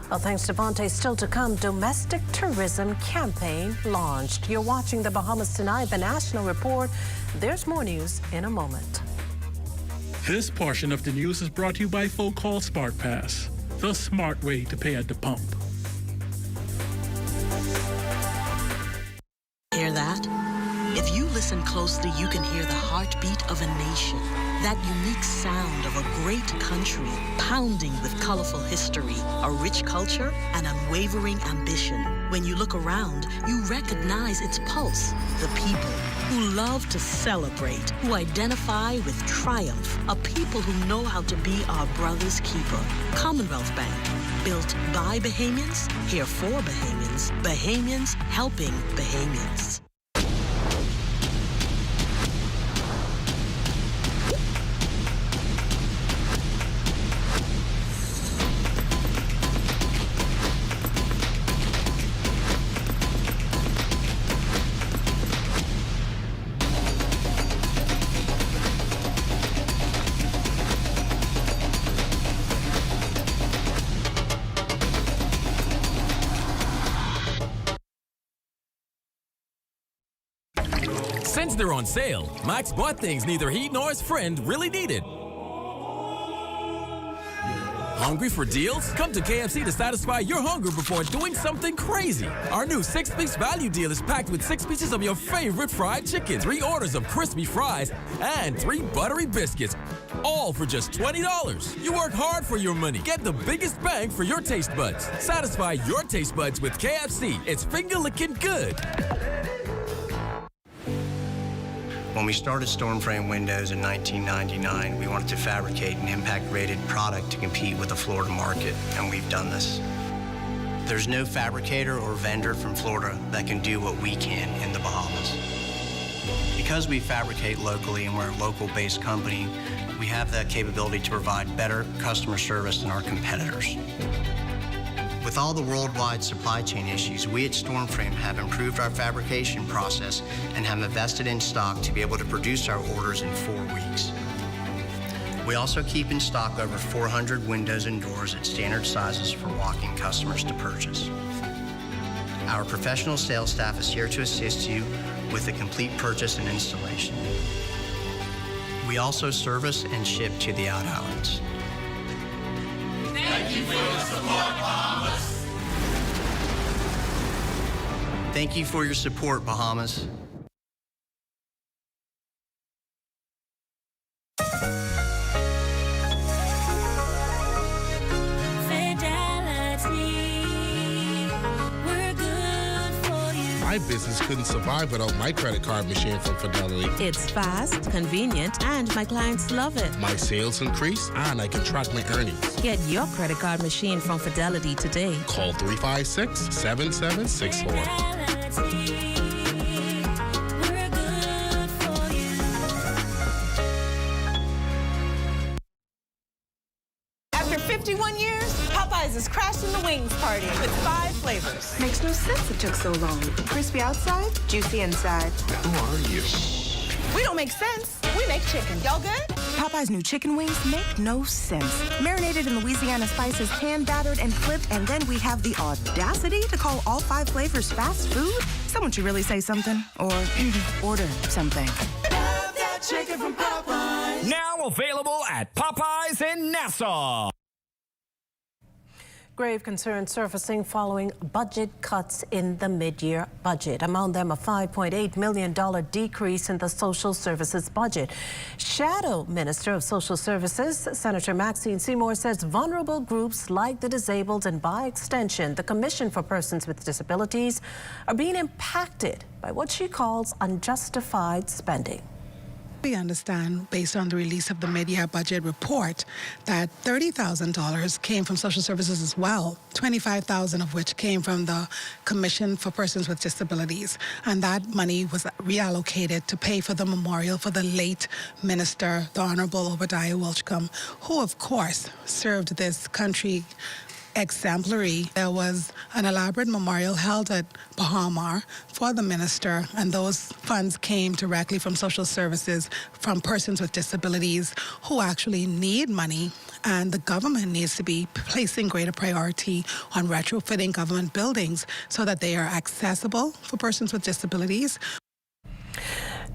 Well, thanks, Devontae. Still to come, domestic tourism campaign launched. You're watching the Bahamas Tonight, the National Report. There's more news in a moment. This portion of the news is brought to you by Folk Call Smart Pass, the smart way to pay at the pump. Hear that? If you listen closely, you can hear the heartbeat of a nation. That unique sound of a great country, pounding with colorful history, a rich culture, and unwavering ambition. When you look around, you recognize its pulse. The people who love to celebrate, who identify with triumph, a people who know how to be our brother's keeper. Commonwealth Bank, built by Bahamians, here for Bahamians, Bahamians helping Bahamians. Since they're on sale, Max bought things neither he nor his friend really needed. Hungry for deals? Come to KFC to satisfy your hunger before doing something crazy. Our new 6-piece value deal is packed with 6 pieces of your favorite fried chicken, 3 orders of crispy fries, and 3 buttery biscuits, all for just $20. You work hard for your money. Get the biggest bang for your taste buds. Satisfy your taste buds with KFC. It's finger-licking good. When we started Stormframe Windows in 1999, we wanted to fabricate an impact-rated product to compete with the Florida market, and we've done this. There's no fabricator or vendor from Florida that can do what we can in the Bahamas. Because we fabricate locally and we're a local-based company, we have the capability to provide better customer service than our competitors. With all the worldwide supply chain issues, we at Stormframe have improved our fabrication process and have invested in stock to be able to produce our orders in 4 weeks. We also keep in stock over 400 windows and doors at standard sizes for walk-in customers to purchase. Our professional sales staff is here to assist you with the complete purchase and installation. We also service and ship to the out islands. Thank you for your support, Bahamas. Thank you for your support, Bahamas. My business couldn't survive without my credit card machine from Fidelity. It's fast, convenient, and my clients love it. My sales increase, and I can track my earnings. Get your credit card machine from Fidelity today. Call 356-7764. After 51 years, Popeyes is crashing the wings party with 5 flavors. Makes no sense it took so long. Crispy outside, juicy inside. Who are you? We don't make sense. We make chicken. Y'all good? Popeyes' new chicken wings make no sense. Marinated in Louisiana spices, hand-battered and clipped, and then we have the audacity to call all 5 flavors fast food? Someone should really say something or order something. Love that chicken from Popeyes. Now available at Popeyes in Nassau. Grave concerns surfacing following budget cuts in the mid-year budget. Among them, a $5.8 million decrease in the social services budget. Shadow Minister of Social Services, Senator Maxine Seymour, says vulnerable groups like the disabled and by extension, the Commission for Persons with Disabilities, are being impacted by what she calls unjustified spending. We understand, based on the release of the mid-year budget report, that $30,000 came from social services as well, $25,000 of which came from the Commission for Persons with Disabilities. And that money was reallocated to pay for the memorial for the late minister, the Honorable Obadiah Wilchcombe, who, of course, served this country exemplary. There was an elaborate memorial held at Bahamas for the minister, and those funds came directly from social services, from persons with disabilities who actually need money, and the government needs to be placing greater priority on retrofitting government buildings so that they are accessible for persons with disabilities.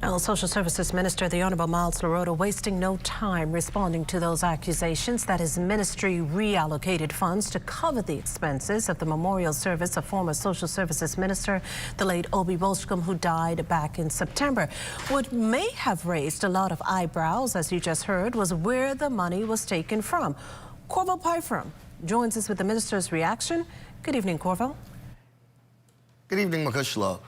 Now, Social Services Minister, the Honourable Myles Lorota, wasting no time responding to those accusations that his ministry reallocated funds to cover the expenses of the memorial service of former Social Services Minister, the late Obi Wilchcombe, who died back in September. What may have raised a lot of eyebrows, as you just heard, was where the money was taken from. Corval Pyfram joins us with the minister's reaction. Good evening, Corval. Good evening, Makushla.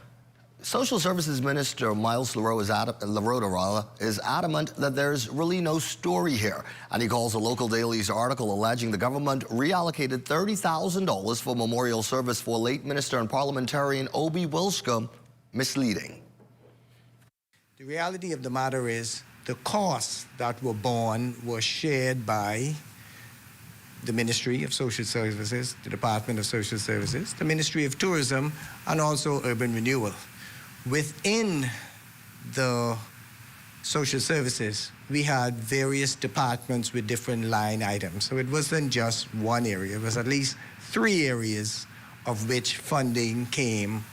Social Services Minister Myles Lorota is adamant that there's really no story here, and he calls a local daily's article alleging the government reallocated $30,000 for memorial service for late Minister and parliamentarian Obi Wilchcombe misleading. The reality of the matter is the costs that were borne were shared by the Ministry of Social Services, the Department of Social Services, the Ministry of Tourism, and also Urban Renewal. Within the social services, we had various departments with different line items. So it wasn't just one area. It was at least 3 areas of which funding came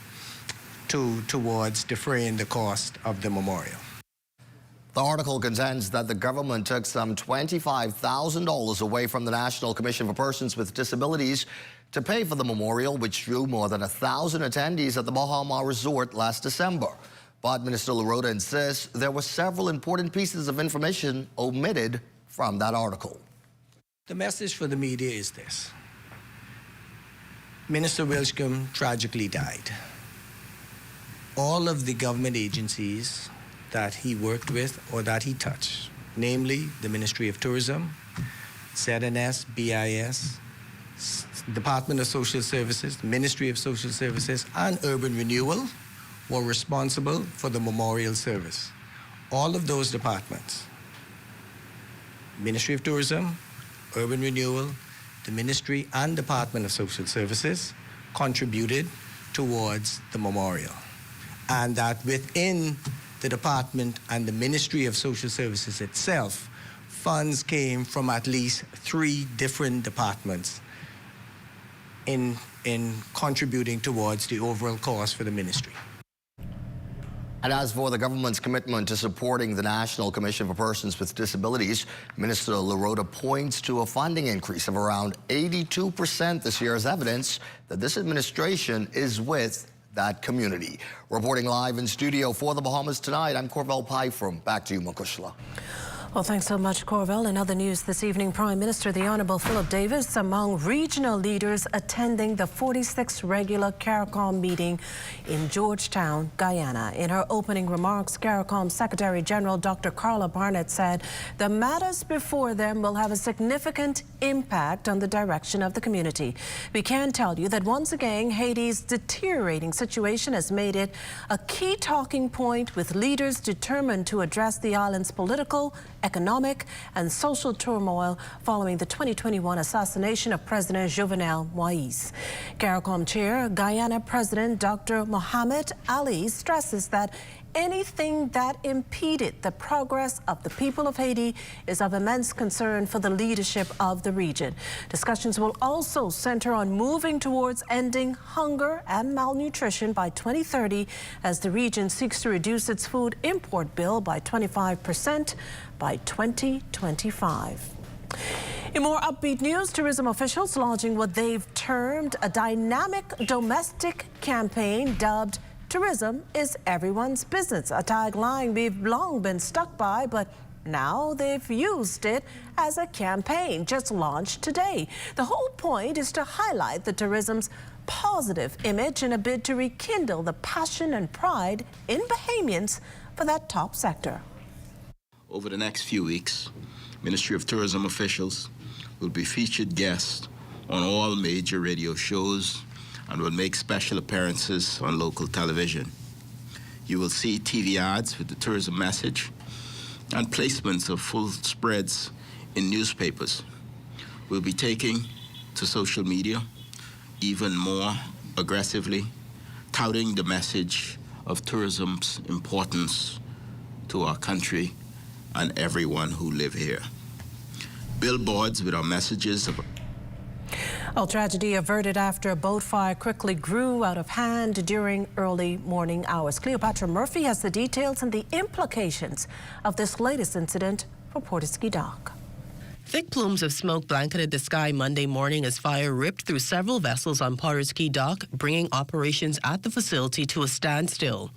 towards defraying the cost of the memorial. The article contends that the government took some $25,000 away from the National Commission for Persons with Disabilities to pay for the memorial, which drew more than 1,000 attendees at the Bahamas resort last December. But Minister Lorota insists there were several important pieces of information omitted from that article. The message for the media is this. Minister Wilchcombe tragically died. All of the government agencies that he worked with or that he touched, namely the Ministry of Tourism, ZNS, BIS, Department of Social Services, Ministry of Social Services, and Urban Renewal, were responsible for the memorial service. All of those departments, Ministry of Tourism, Urban Renewal, the Ministry and Department of Social Services contributed towards the memorial. And that within the department and the Ministry of Social Services itself, funds came from at least 3 different departments in contributing towards the overall cost for the ministry. And as for the government's commitment to supporting the National Commission for Persons with Disabilities, Minister Lorota points to a funding increase of around 82% this year as evidence that this administration is with that community. Reporting live in studio for the Bahamas Tonight, I'm Corval Pyfram. Back to you, Makushla. Well, thanks so much, Corval. In other news this evening, Prime Minister the Honourable Philip Davis among regional leaders attending the 46th regular CARICOM meeting in Georgetown, Guyana. In her opening remarks, CARICOM Secretary General Dr. Carla Barnett said the matters before them will have a significant impact on the direction of the community. We can tell you that once again, Haiti's deteriorating situation has made it a key talking point, with leaders determined to address the island's political, economic and social turmoil following the 2021 assassination of President Jovenel Moïse. CARICOM Chair, Guyana President Dr. Mohamed Ali stresses that anything that impeded the progress of the people of Haiti is of immense concern for the leadership of the region. Discussions will also center on moving towards ending hunger and malnutrition by 2030 as the region seeks to reduce its food import bill by 25% by 2025. In more upbeat news, tourism officials launching what they've termed a dynamic domestic campaign dubbed "Tourism is Everyone's Business," a tagline we've long been stuck by, but now they've used it as a campaign just launched today. The whole point is to highlight the tourism's positive image in a bid to rekindle the passion and pride in Bahamians for that top sector. Over the next few weeks, Ministry of Tourism officials will be featured guests on all major radio shows and will make special appearances on local television. You will see TV ads with the tourism message and placements of full spreads in newspapers. We'll be taking to social media even more aggressively, touting the message of tourism's importance to our country and everyone who live here. Billboards with our messages of Well, tragedy averted after a boat fire quickly grew out of hand during early morning hours. Cleopatra Murphy has the details and the implications of this latest incident for Portisky Dock. Thick plumes of smoke blanketed the sky Monday morning as fire ripped through several vessels on Potter's Key Dock, bringing operations at the facility to a standstill.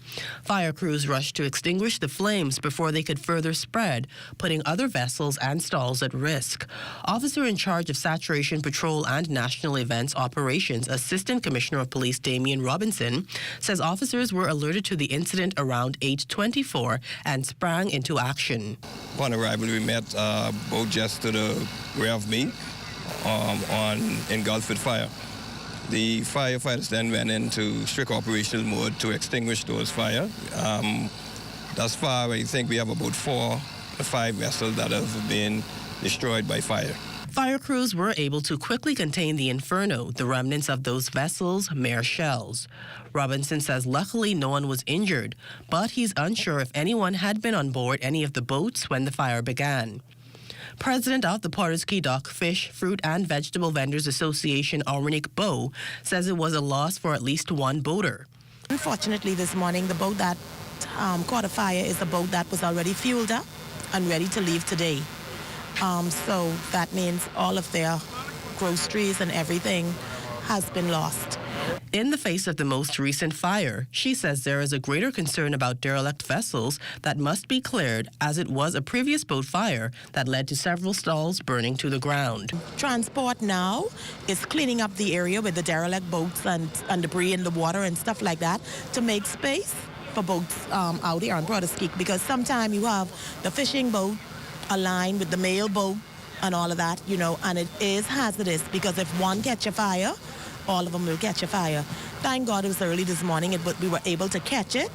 Fire crews rushed to extinguish the flames before they could further spread, putting other vessels and stalls at risk. Officer in charge of Saturation Patrol and National Events Operations, Assistant Commissioner of Police Damian Robinson, says officers were alerted to the incident around 8:24 and sprang into action. Upon arrival, we met a boat just to the rear of me engulfed with fire. The firefighters then went into strict operational mode to extinguish those fires. Thus far, I think we have about 4 or 5 vessels that have been destroyed by fire. Fire crews were able to quickly contain the inferno, the remnants of those vessels, mere shells. Robinson says luckily no one was injured, but he's unsure if anyone had been on board any of the boats when the fire began. President of the Potter's Key Dock Fish, Fruit and Vegetable Vendors Association, Alrenick Bowe, says it was a loss for at least one boater. Unfortunately, this morning, the boat that caught a fire is a boat that was already fueled up and ready to leave today. So that means all of their groceries and everything has been lost. In the face of the most recent fire, she says there is a greater concern about derelict vessels that must be cleared, as it was a previous boat fire that led to several stalls burning to the ground. Transport now is cleaning up the area with the derelict boats and debris in the water and stuff like that to make space for boats out here on Portisky, because sometimes you have the fishing boat aligned with the mail boat and all of that, and it is hazardous because if one catch a fire, all of them will catch a fire. Thank God it was early this morning, but we were able to catch it,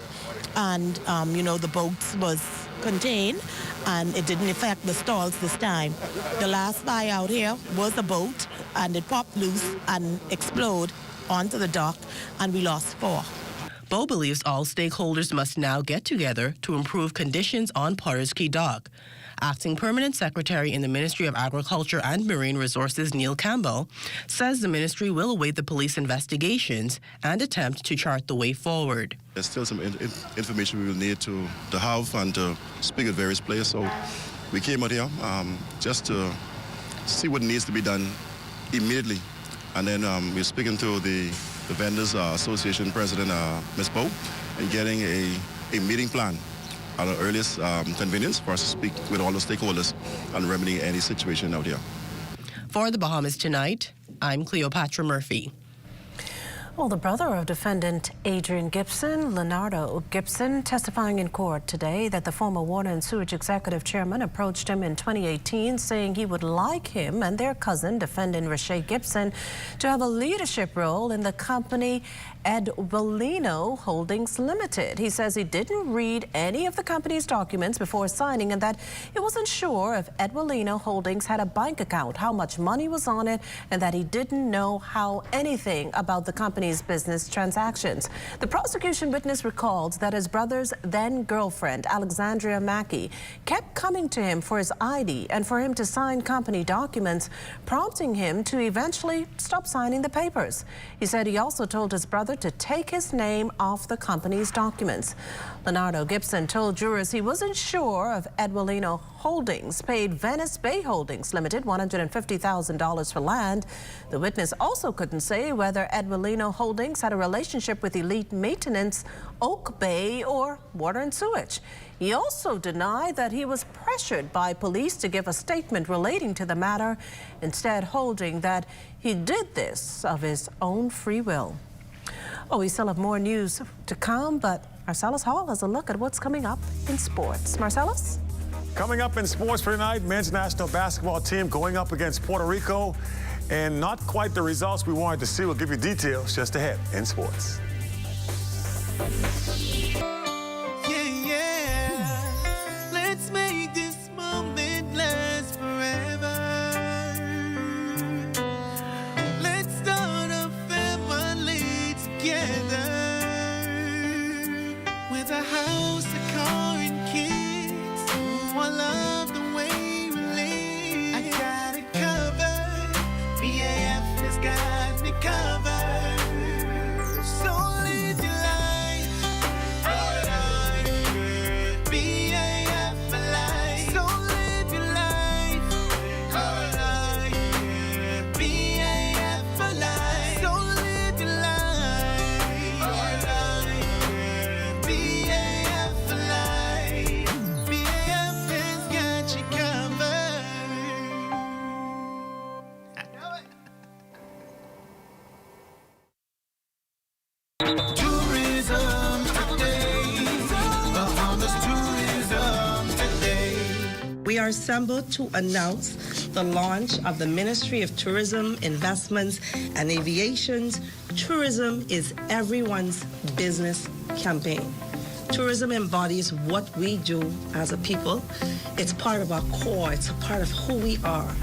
and the boat was contained, and it didn't affect the stalls this time. The last fire out here was a boat, and it popped loose and exploded onto the dock, and we lost 4. Bowe believes all stakeholders must now get together to improve conditions on Potter's Key Dock. Acting Permanent Secretary in the Ministry of Agriculture and Marine Resources, Neil Campbell, says the ministry will await the police investigations and attempt to chart the way forward. There's still some information we will need to have and to speak at various places. So we came out here just to see what needs to be done immediately. And then we're speaking to the Vendors Association President, Ms. Bowe, and getting a meeting plan at our earliest convenience for us to speak with all the stakeholders and remedy any situation out here. For the Bahamas Tonight, I'm Cleopatra Murphy. Well, the brother of defendant Adrian Gibson, Leonardo Gibson, testifying in court today that the former Water and Sewage Executive Chairman approached him in 2018 saying he would like him and their cousin, defendant Rashay Gibson, to have a leadership role in the company Edwalino Holdings Limited. He says he didn't read any of the company's documents before signing and that he wasn't sure if Edwalino Holdings had a bank account, how much money was on it, and that he didn't know how anything about the company's business transactions. The prosecution witness recalled that his brother's then girlfriend, Alexandria Mackey, kept coming to him for his ID and for him to sign company documents, prompting him to eventually stop signing the papers. He said he also told his brother to take his name off the company's documents. Leonardo Gibson told jurors he wasn't sure if Edwalino Holdings paid Venice Bay Holdings Limited $150,000 for land. The witness also couldn't say whether Edwalino Holdings had a relationship with Elite Maintenance, Oak Bay, or Water and Sewage. He also denied that he was pressured by police to give a statement relating to the matter, instead holding that he did this of his own free will. Oh, we still have more news to come, but Marcellus Hall has a look at what's coming up in sports. Marcellus? Coming up in sports for tonight, men's national basketball team going up against Puerto Rico, and not quite the results we wanted to see. We'll give you details just ahead in sports. Let's make this moment last forever. Let's start a family together with a house, a car, and kids. I love the way we live. I got it covered. BAF has got me covered. So live your life. BAF for life. So live your life. BAF for life. So live your life. BAF for life. BAF has got you covered. I know it. Tourism today. Bahamas tourism today. We are assembled to announce the launch of the Ministry of Tourism, Investments, and Aviation's Tourism is Everyone's Business campaign. Tourism embodies what we do as a people. It's part of our core. It's a part of who we are.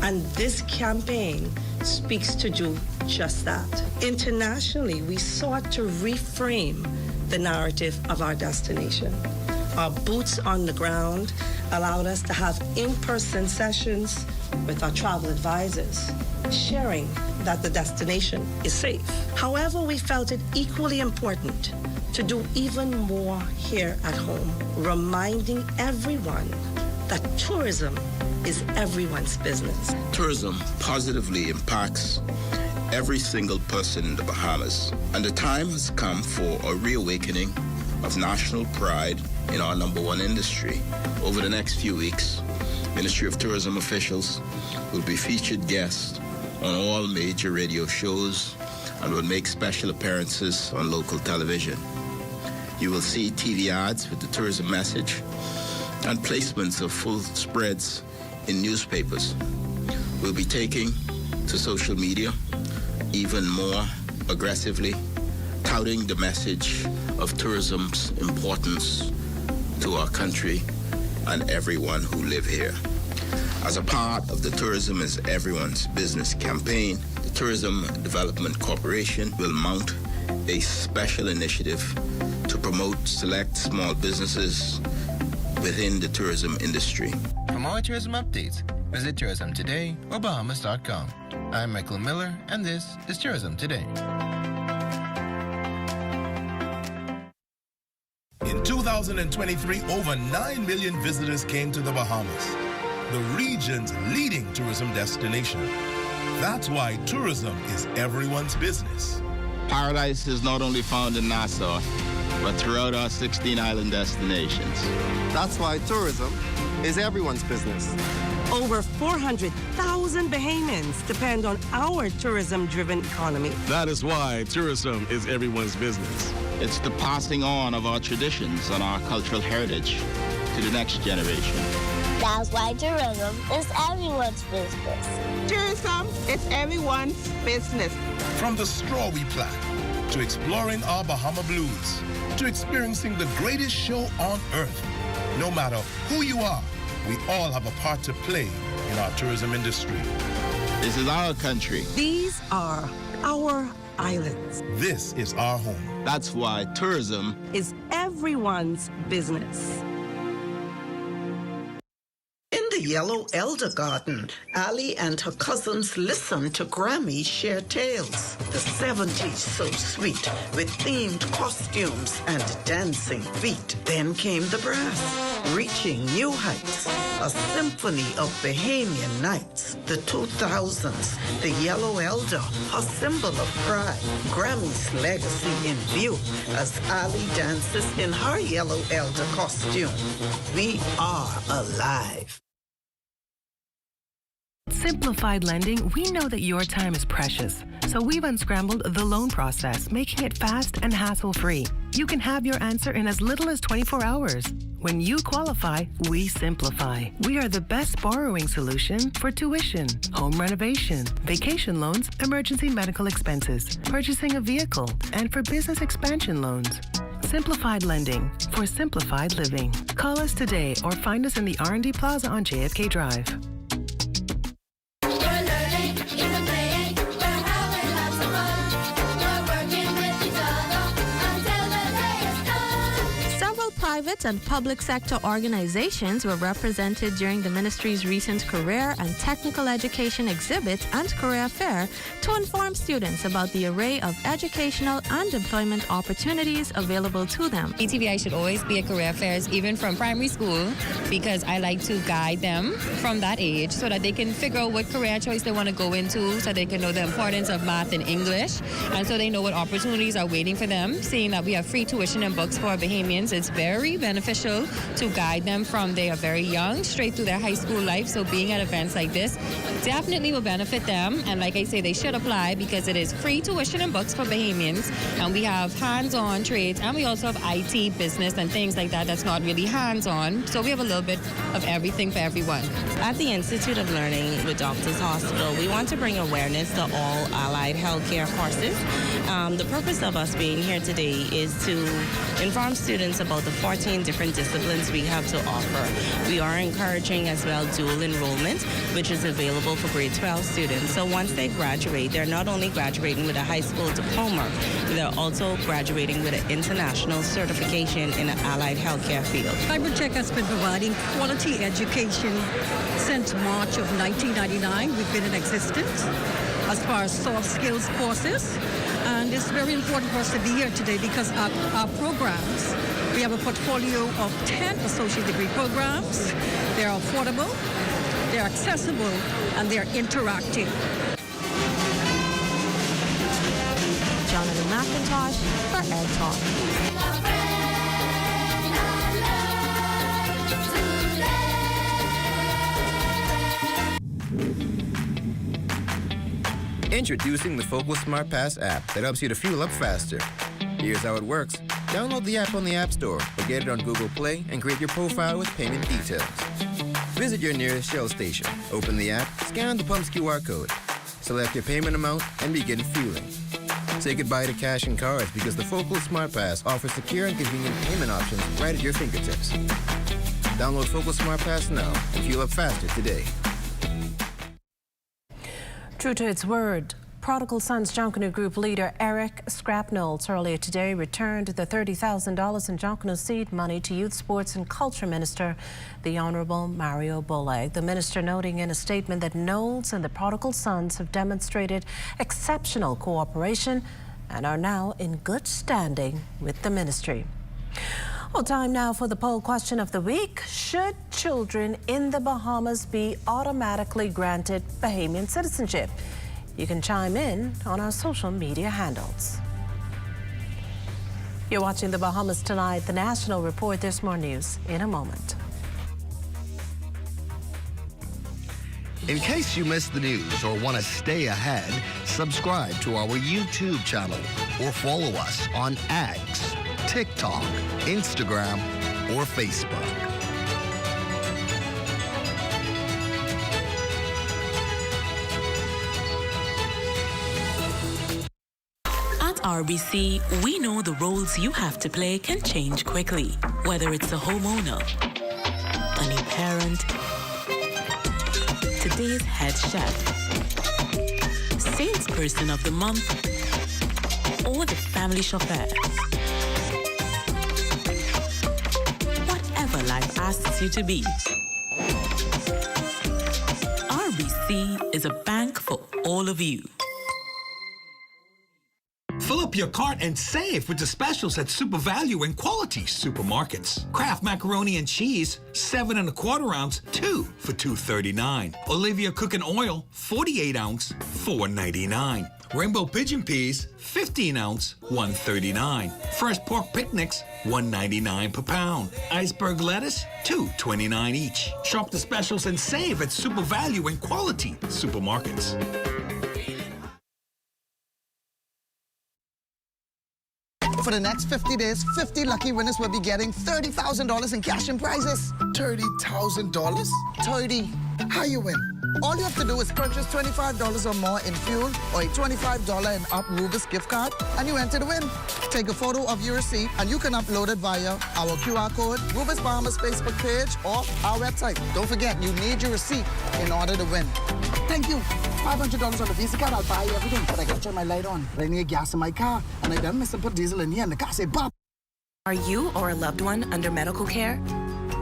And this campaign speaks to do just that. Internationally, we sought to reframe the narrative of our destination. Our boots on the ground allowed us to have in-person sessions with our travel advisors, sharing that the destination is safe. However, we felt it equally important to do even more here at home, reminding everyone that tourism is everyone's business. Tourism positively impacts every single person in the Bahamas, and the time has come for a reawakening of national pride in our #1 industry. Over the next few weeks, Ministry of Tourism officials will be featured guests on all major radio shows and will make special appearances on local television. You will see TV ads with the tourism message and placements of full spreads in newspapers. We'll be taking to social media even more aggressively, touting the message of tourism's importance to our country and everyone who live here. As a part of the Tourism is Everyone's Business campaign, the Tourism Development Corporation will mount a special initiative to promote select small businesses within the tourism industry. For more tourism updates, visit Tourism Today or Bahamas.com. I'm Michael Miller, and this is Tourism Today. In 2023, over 9 million visitors came to the Bahamas, the region's leading tourism destination. That's why tourism is everyone's business. Paradise is not only found in Nassau, but throughout our 16 island destinations. That's why tourism is everyone's business. Over 400,000 Bahamians depend on our tourism-driven economy. That is why tourism is everyone's business. It's the passing on of our traditions and our cultural heritage to the next generation. That's why tourism is everyone's business. Tourism is everyone's business. From the straw we plant, to exploring our Bahama blues, to experiencing the greatest show on earth. No matter who you are, we all have a part to play in our tourism industry. This is our country. These are our islands. This is our home. That's why tourism is everyone's business. In the Yellow Elder Garden, Ali and her cousins listened to Grammy share tales. The 70s so sweet, with themed costumes and dancing feet. Then came the brass, reaching new heights. A symphony of Bahamian nights. The 2000s, the Yellow Elder, a symbol of pride. Grammy's legacy in view as Ali dances in her Yellow Elder costume. We are alive. Simplified Lending, we know that your time is precious. So we've unscrambled the loan process, making it fast and hassle-free. You can have your answer in as little as 24 hours. When you qualify, we simplify. We are the best borrowing solution for tuition, home renovation, vacation loans, emergency medical expenses, purchasing a vehicle, and for business expansion loans. Simplified Lending for simplified living. Call us today or find us in the R&D Plaza on JFK Drive. Private and public sector organizations were represented during the ministry's recent career and technical education exhibit and career fair to inform students about the array of educational and employment opportunities available to them. ETVI should always be at career fairs, even from primary school, because I like to guide them from that age so that they can figure out what career choice they want to go into, so they can know the importance of math and English, and so they know what opportunities are waiting for them. Seeing that we have free tuition and books for our Bahamians, it's very beneficial to guide them from they are very young straight through their high school life. So being at events like this definitely will benefit them. And like I say, they should apply because it is free tuition and books for Bahamians. And we have hands-on trades, and we also have IT, business, and things like that that's not really hands-on. So we have a little bit of everything for everyone. At the Institute of Learning with Doctors Hospital, we want to bring awareness to all allied healthcare courses. The purpose of us being here today is to inform students about the 14 different disciplines we have to offer. We are encouraging as well dual enrollment, which is available for grade 12 students. So once they graduate, they're not only graduating with a high school diploma, they're also graduating with an international certification in the allied healthcare field. Cybertech has been providing quality education since March of 1999. We've been in existence as far as soft skills courses. And it's very important for us to be here today because our programs, we have a portfolio of 10 associate degree programs. They're affordable, they're accessible, and they're interactive. Jonathan McIntosh for Ed Talk. Introducing the Focal Smart Pass app that helps you to fuel up faster. Here's how it works. Download the app on the App Store or get it on Google Play and create your profile with payment details. Visit your nearest Shell station, open the app, scan the pump's QR code, select your payment amount, and begin fueling. Say goodbye to cash and cards because the Focal Smart Pass offers secure and convenient payment options right at your fingertips. Download Focal Smart Pass now and fuel up faster today. True to its word, Prodigal Sons Junkanoo Group leader Eric Scrapnolds earlier today returned the $30,000 in Junkanoo seed money to Youth, Sports and Culture Minister, the Honourable Mario Bullock. The minister noting in a statement that Knowles and the Prodigal Sons have demonstrated exceptional cooperation and are now in good standing with the ministry. Well, time now for the poll question of the week. Should children in the Bahamas be automatically granted Bahamian citizenship? You can chime in on our social media handles. You're watching the Bahamas Tonight, the National Report. There's more news in a moment. In case you missed the news or want to stay ahead, subscribe to our YouTube channel or follow us on X, TikTok, Instagram, or Facebook. At RBC, we know the roles you have to play can change quickly. Whether it's a homeowner, a new parent, today's head chef, salesperson of the month, or the family chauffeur. Whatever life asks you to be, RBC is a bank for all of you. Fill up up your cart and save with the specials at Super Value and Quality Supermarkets. Kraft macaroni and cheese, 7 1/4 ounce, 2 for $2.39. Olivia cooking oil, 48 ounce, $4.99. Rainbow pigeon peas, 15 ounce, $1.39. Fresh pork picnics, $1.99 per pound. Iceberg lettuce, $2.29 each. Shop the specials and save at Super Value and Quality Supermarkets. For the next 50 days, 50 lucky winners will be getting $30,000 in cash and prizes. $30,000? 30. How you win? All you have to do is purchase $25 or more in fuel or a $25 and up Rubis gift card, and you enter to win. Take a photo of your receipt, and you can upload it via our QR code, Rubis Bahamas Facebook page, or our website. Don't forget, you need your receipt in order to win. Thank you. $500 on the Visa card, I'll buy you everything, but I gotta turn my light on. I need gas in my car, and I done miss and put diesel in here, and the car say, Bob. Are you or a loved one under medical care?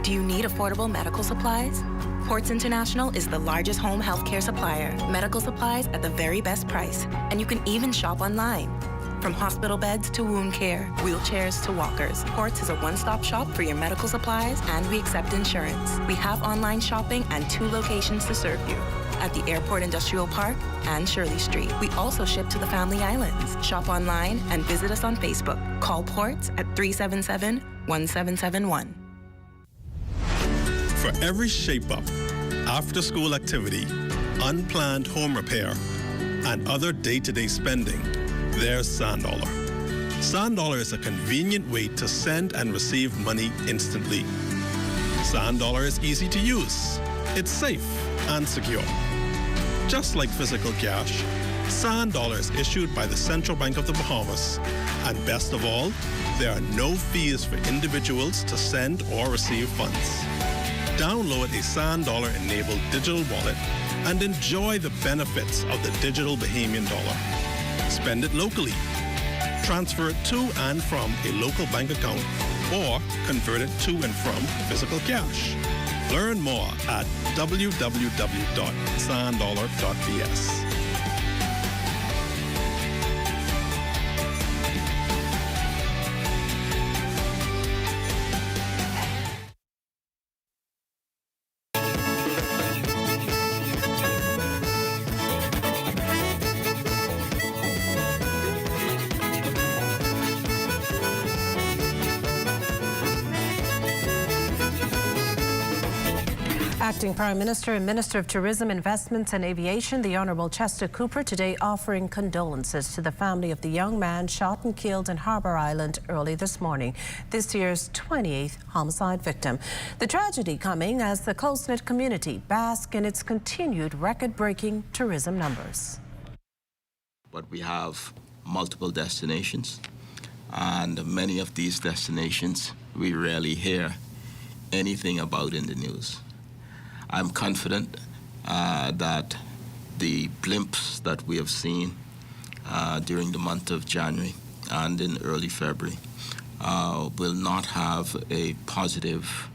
Do you need affordable medical supplies? Ports International is the largest home healthcare supplier. Medical supplies at the very best price. And you can even shop online. From hospital beds to wound care, wheelchairs to walkers, Ports is a one-stop shop for your medical supplies, and we accept insurance. We have online shopping and 2 locations to serve you, at the Airport Industrial Park and Shirley Street. We also ship to the Family Islands. Shop online and visit us on Facebook. Call Ports at 377-1771. For every shape-up, after-school activity, unplanned home repair, and other day-to-day spending, there's SandDollar. SandDollar is a convenient way to send and receive money instantly. SandDollar is easy to use. It's safe and secure. Just like physical cash, SandDollar is issued by the Central Bank of the Bahamas. And best of all, there are no fees for individuals to send or receive funds. Download a SandDollar-enabled digital wallet and enjoy the benefits of the digital Bahamian dollar. Spend it locally. Transfer it to and from a local bank account or convert it to and from physical cash. Learn more at www.sanddollar.bs. Acting Prime Minister and Minister of Tourism, Investments and Aviation, the Honourable Chester Cooper, today offering condolences to the family of the young man shot and killed in Harbour Island early this morning, this year's 28th homicide victim. The tragedy coming as the close-knit community bask in its continued record-breaking tourism numbers. But we have multiple destinations, and many of these destinations we rarely hear anything about in the news. I'm confident that the blimps that we have seen during the month of January and in early February will not have a positive,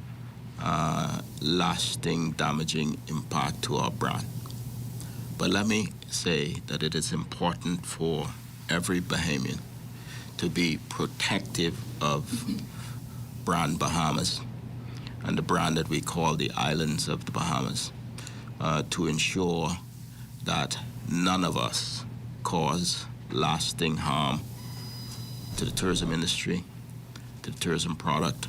lasting, damaging impact to our brand. But let me say that it is important for every Bahamian to be protective of brand Bahamas and the brand that we call the Islands of the Bahamas, to ensure that none of us cause lasting harm to the tourism industry, to the tourism product.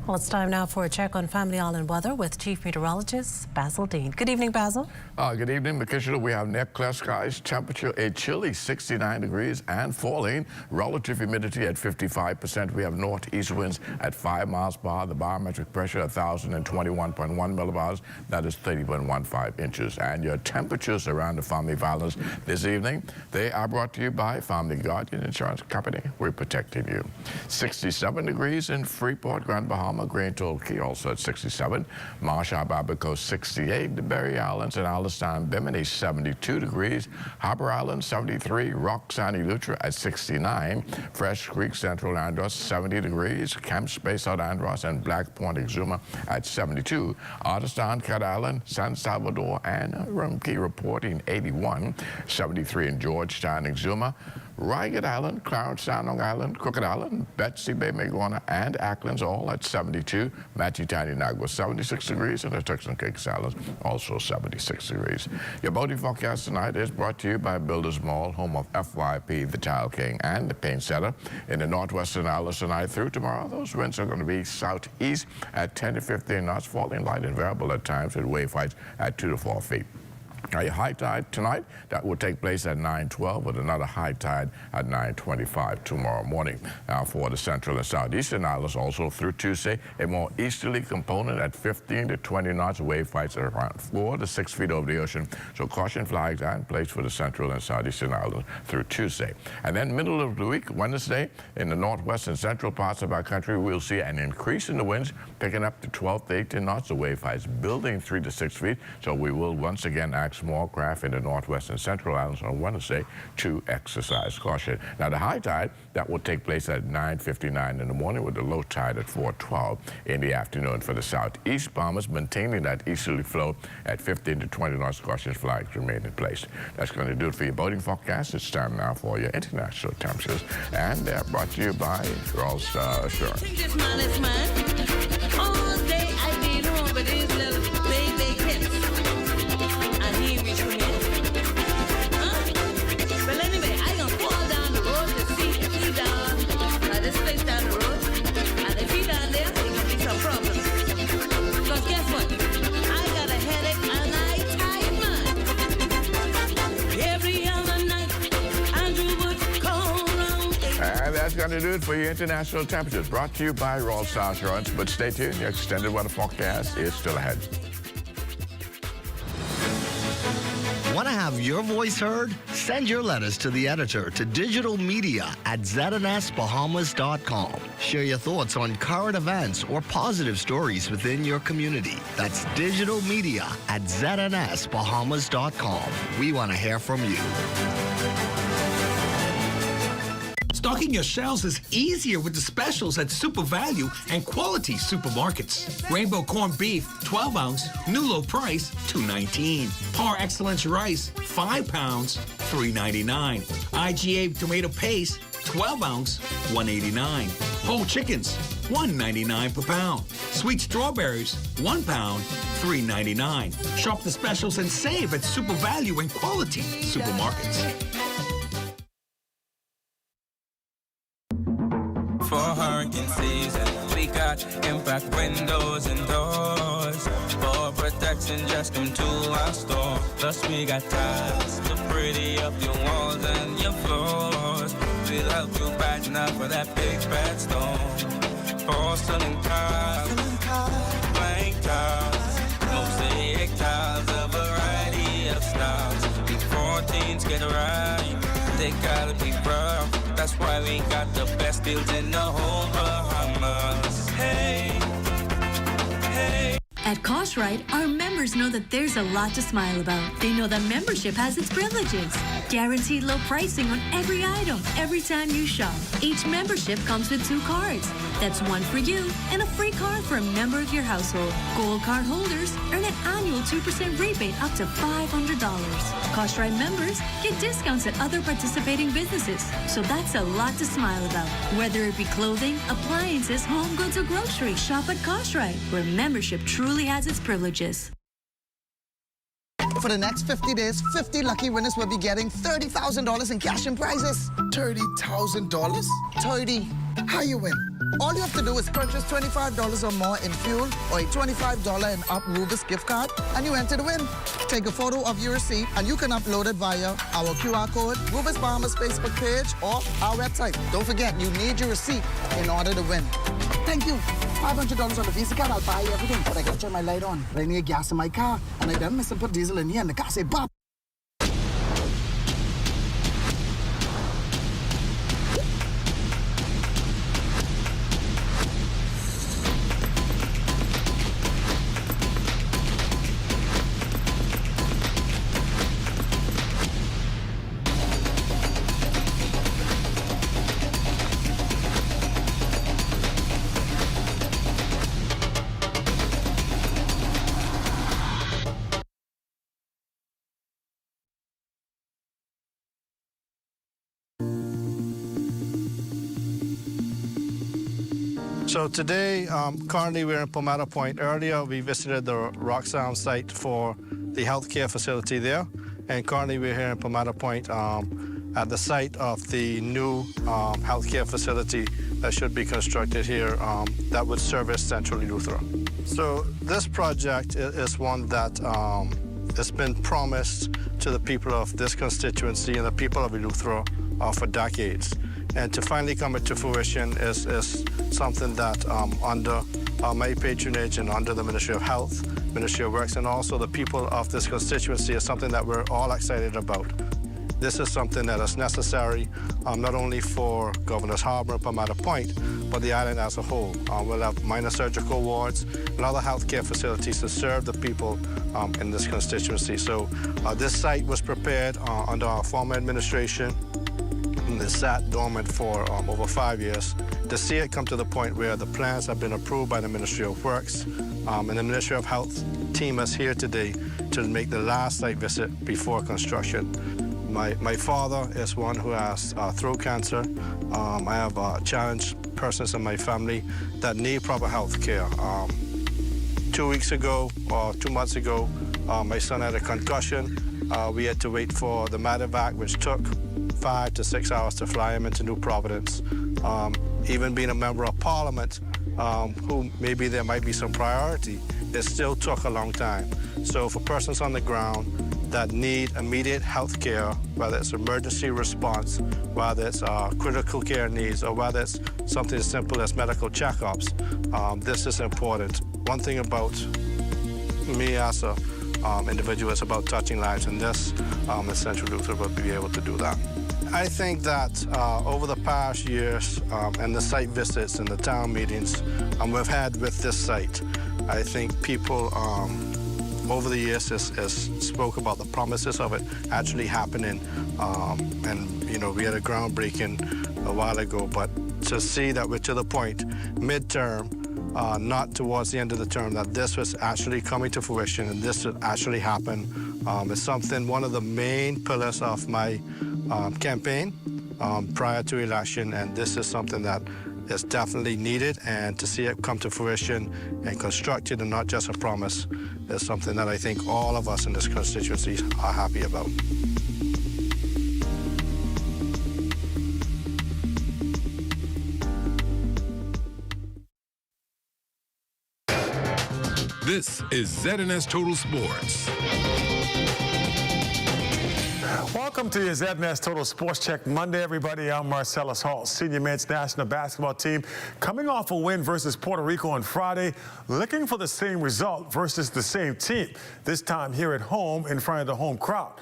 Well, it's time now for a check on Family Island weather with Chief Meteorologist Basil Dean. Good evening, Basil. Good evening, Makisha. We have near clear skies, temperature a chilly 69 degrees and falling, relative humidity at 55%. We have northeast winds at 5 miles per hour, the barometric pressure 1,021.1 millibars, that is 30.15 inches. And your temperatures around the Family Islands this evening, they are brought to you by Family Guardian Insurance Company. We're protecting you. 67 degrees in Freeport, Grand Bahama, Grand Key also at 67, Marshall, Abaco 68, the Berry Islands and Allenstown, Bimini 72 degrees, Harbour Island 73, Rock Sandy Lutra at 69, Fresh Creek Central Andros 70 degrees, Camp Space South Andros and Black Point Exuma at 72, Artistown, Cat Island, San Salvador and Rumkey reporting 81, 73 in Georgetown Exuma, Ragged Island, Clarence Sound, Long Island, Crooked Island, Betsy Bay, Maguana, and Acklands all at 72. Matitani, Nagua 76 degrees, and the Turks and Caicos Islands also 76 degrees. Your boating forecast tonight is brought to you by Builders Mall, home of FYP, the Tile King, and the Paint Center. In the northwestern islands tonight through tomorrow, those winds are going to be southeast at 10 to 15 knots, falling light and variable at times with wave heights at 2 to 4 feet. A high tide tonight, that will take place at 9:12 with another high tide at 9:25 tomorrow morning. Now for the central and southeastern islands also through Tuesday, a more easterly component at 15 to 20 knots, wave heights at around 4 to 6 feet over the ocean. So caution flags are in place for the central and southeastern islands through Tuesday. And then middle of the week, Wednesday, in the northwest and central parts of our country, we'll see an increase in the winds, picking up to 12 to 18 knots, the wave heights building 3 to 6 feet. So we will once again ask small craft in the northwest and central islands on Wednesday to exercise caution. Now the high tide, that will take place at 9:59 in the morning with the low tide at 4:12 in the afternoon. For the southeast Bahamas, maintaining that easterly flow at 15 to 20 knots, caution flags remain in place. That's going to do it for your boating forecast. It's time now for your international temperatures, and they're brought to you by Rolls Assurance. This man is man. All day I've been home with these little baby kids. And he reached for me. Well, anyway, I gonna fall down the road to see if he down at this place down the road. And if he down there, there's gonna be some problems. Because guess what? I got a headache and I tired, man. Every other night, Andrew would call round. And that's going to do it for your international temperatures, brought to you by Rolls Assurance. But stay tuned, your extended weather forecast is still ahead. Want to have your voice heard? Send your letters to the editor to digitalmedia@znsbahamas.com. Share your thoughts on current events or positive stories within your community. That's digitalmedia@znsbahamas.com. We want to hear from you. Stocking your shelves is easier with the specials at Super Value and Quality Supermarkets. Rainbow corned beef, 12 ounce, new low price, $2.19. Par Excellence rice, 5 pounds, $3.99. IGA tomato paste, 12 ounce, $1.89. Whole chickens, $1.99 per pound. Sweet strawberries, 1 pound, $3.99. Shop the specials and save at Super Value and Quality Supermarkets. For hurricane season, we got impact windows and doors. For protection, just come to our store. Plus we got tiles to pretty up your walls and your floors. We'll help you brighten up for that big bad storm. Porcelain tiles, blank tiles, mosaic tiles, a variety of styles. Before teens get right, they gotta be rough. That's why we got the best deals in the whole Bahamas. Hey, hey. At Cartwright, our members know that there's a lot to smile about. They know that membership has its privileges. Guaranteed low pricing on every item, every time you shop. Each membership comes with 2 cards. That's one for you and a free card for a member of your household. Gold card holders earn an annual 2% rebate up to $500. Cartwright members get discounts at other participating businesses. So that's a lot to smile about. Whether it be clothing, appliances, home goods, or groceries, shop at Cartwright, where membership truly has its privileges. For the next 50 days, 50 lucky winners will be getting $30,000 in cash and prizes. $30,000? 30. How you win? All you have to do is purchase $25 or more in fuel or a $25 and up Rubis gift card, and you enter to win. Take a photo of your receipt, and you can upload it via our QR code, Rubis Bahamas Facebook page, or our website. Don't forget, you need your receipt in order to win. Thank you. $500 on the Visa card, I'll buy everything, but I gotta turn my light on. I need gas in my car, and I done miss and put diesel in here, and the car say, "Bop." So today, currently we're in Palmetto Point. Earlier, we visited the Rock Sound site for the healthcare facility there. And currently we're here in Palmetto Point at the site of the new healthcare facility that should be constructed here that would service Central Eleuthera. So this project is one that has been promised to the people of this constituency and the people of Eleuthera for decades. And to finally come into fruition is something that under my patronage and under the Ministry of Health, Ministry of Works, and also the people of this constituency is something that we're all excited about. This is something that is necessary not only for Governor's Harbor and Palmetto Point, but the island as a whole. We'll have minor surgical wards and other healthcare facilities to serve the people in this constituency. So this site was prepared under our former administration. And it sat dormant for over 5 years. To see it come to the point where the plans have been approved by the Ministry of Works and the Ministry of Health team is here today to make the last site visit before construction. My father is one who has throat cancer. I have challenged persons in my family that need proper health care. 2 weeks ago, or 2 months ago, my son had a concussion. We had to wait for the medevac, which took 5 to 6 hours to fly him into New Providence. Even being a member of Parliament, who maybe there might be some priority, it still took a long time. So for persons on the ground that need immediate health care, whether it's emergency response, whether it's critical care needs, or whether it's something as simple as medical checkups, this is important. One thing about me as a individual is about touching lives, and this in Central Eleuthera will be able to do that. I think that over the past years and the site visits and the town meetings we've had with this site, I think people over the years has spoke about the promises of it actually happening. And, you know, we had a groundbreaking a while ago, but to see that we're to the point midterm, not towards the end of the term, that this was actually coming to fruition and this would actually happen is something, one of the main pillars of my campaign prior to election, and this is something that is definitely needed, and to see it come to fruition and constructed and not just a promise is something that I think all of us in this constituency are happy about. This is ZNS Total Sports. Welcome to your ZNS Total Sports Check Monday, everybody. I'm Marcellus Hall. Senior men's national basketball team coming off a win versus Puerto Rico on Friday, looking for the same result versus the same team, this time here at home in front of the home crowd.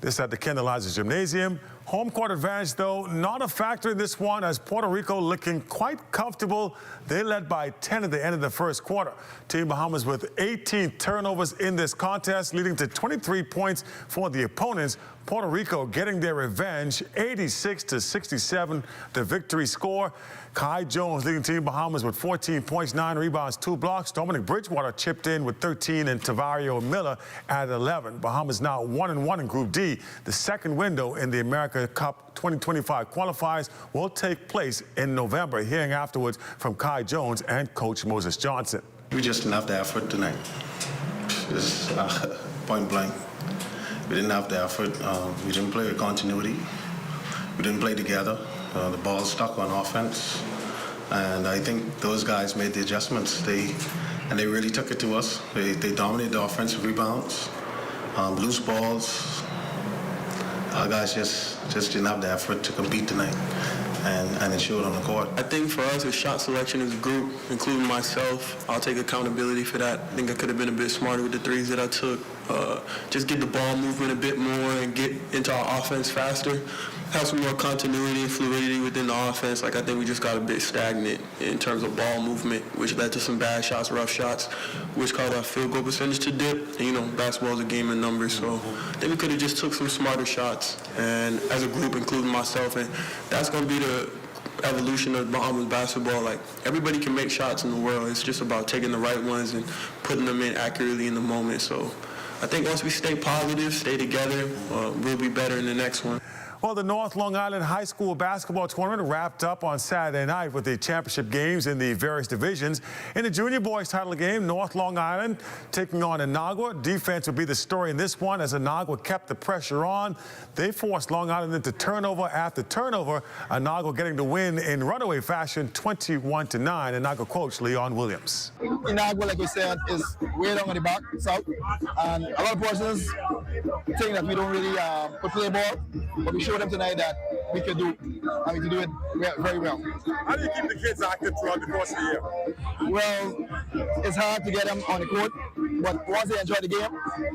This at the Kendall Liza Gymnasium. Home court advantage, though, not a factor in this one, as Puerto Rico looking quite comfortable. They led by 10 at the end of the first quarter. Team Bahamas with 18 turnovers in this contest, leading to 23 points for the opponents. Puerto Rico getting their revenge, 86-67, the victory score. Kai Jones leading Team Bahamas with 14 points, 9 rebounds, 2 blocks. Dominic Bridgewater chipped in with 13, and Tavario Miller at 11. Bahamas now 1-1 in Group D. The second window in the America Cup 2025 qualifiers will take place in November. Hearing afterwards from Kai Jones and Coach Moses Johnson. We just didn't have the effort tonight. Just point blank. We didn't have the effort. We didn't play with continuity. We didn't play together. The ball stuck on offense. And I think those guys made the adjustments. They really took it to us. They dominated the offensive rebounds, loose balls. Our guys just didn't have the effort to compete tonight. And it showed on the court. I think for us, it's shot selection as a group, including myself. I'll take accountability for that. I think I could have been a bit smarter with the threes that I took. Just get the ball movement a bit more and get into our offense faster. Have some more continuity and fluidity within the offense. Like, I think we just got a bit stagnant in terms of ball movement, which led to some bad shots, rough shots, which caused our field goal percentage to dip. And, you know, basketball is a game of numbers, so I think we could have just took some smarter shots, and as a group, including myself, and that's going to be the evolution of Bahamas basketball. Like, everybody can make shots in the world. It's just about taking the right ones and putting them in accurately in the moment. So I think once we stay positive, stay together, we'll be better in the next one. Well, the North Long Island High School basketball tournament wrapped up on Saturday night with the championship games in the various divisions. In the junior boys title game, North Long Island taking on Inagua. Defense would be the story in this one as Inagua kept the pressure on. They forced Long Island into turnover after turnover. Inagua getting the win in runaway fashion, 21-9. Inagua coach Leon Williams. Inagua, like we said, is way down on the back south, and a lot of persons think that we don't really play ball, but we showed them tonight that we can do, and we can do it very well. How do you keep the kids active throughout the course of the year? Well, it's hard to get them on the court, but once they enjoy the game,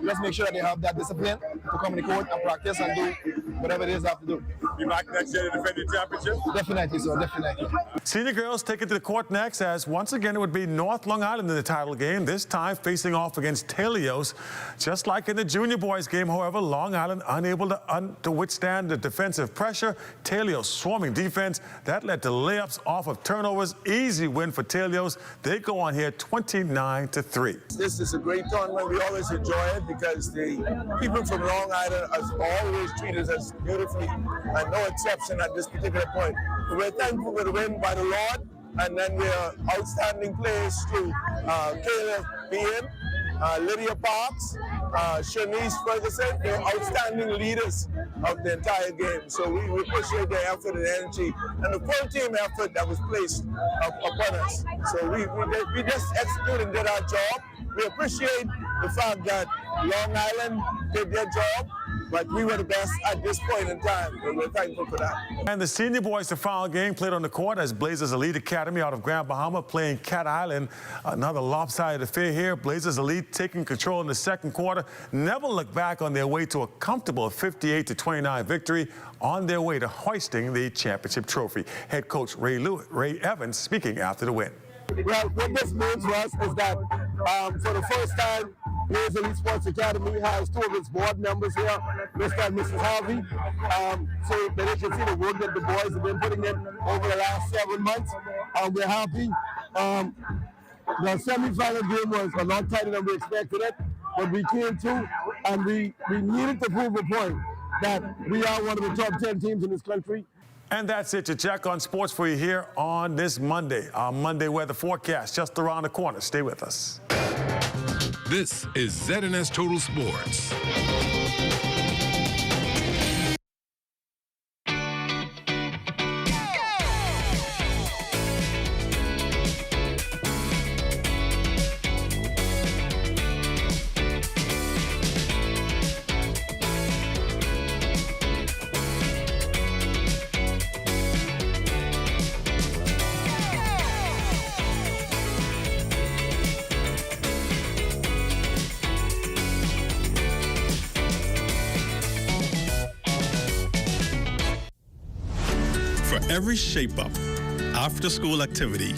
just make sure that they have that discipline to come on the court and practice and do whatever it is they have to do. Be back next year to defend the championship? Definitely, so definitely. Senior girls take it to the court next as once again it would be North Long Island in the title game, this time facing off against Telios. Just like in the junior boys game, however, Long Island unable to withstand the defensive pressure. Telios swarming defense. That led to layups off of turnovers. Easy win for Telios. They go on here 29-3. This is a great tournament. We always enjoy it because the people from Long Island have always treated us beautifully, and no exception at this particular point. We're thankful for the win by the Lord, and then we are outstanding players to Kayla Behan, Lydia Parks, Shanice Ferguson. They're outstanding leaders of the entire game. So we appreciate their effort and energy and the full team effort that was placed upon us. So we just executed and did our job. We appreciate the fact that Long Island did their job, but we were the best at this point in time, and we're thankful for that. And the senior boys, the final game played on the court as Blazers Elite Academy out of Grand Bahama playing Cat Island. Another lopsided affair here. Blazers Elite taking control in the second quarter. Never looked back on their way to a comfortable 58-29 victory on their way to hoisting the championship trophy. Head coach Ray Evans speaking after the win. Well, what this means for us is that for the first time, Blazers Elite Sports Academy has two of its board members here, Mr. and Mrs. Harvey, so that they can see the work that the boys have been putting in over the last 7 months. We're happy. The semi-final game was a lot tighter than we expected it, but we came through and we needed to prove a point that we are one of the top 10 teams in this country. And that's it. To check on sports for you here on this Monday. Our Monday weather forecast just around the corner. Stay with us. This is ZNS Total Sports. Every shape-up, after-school activity,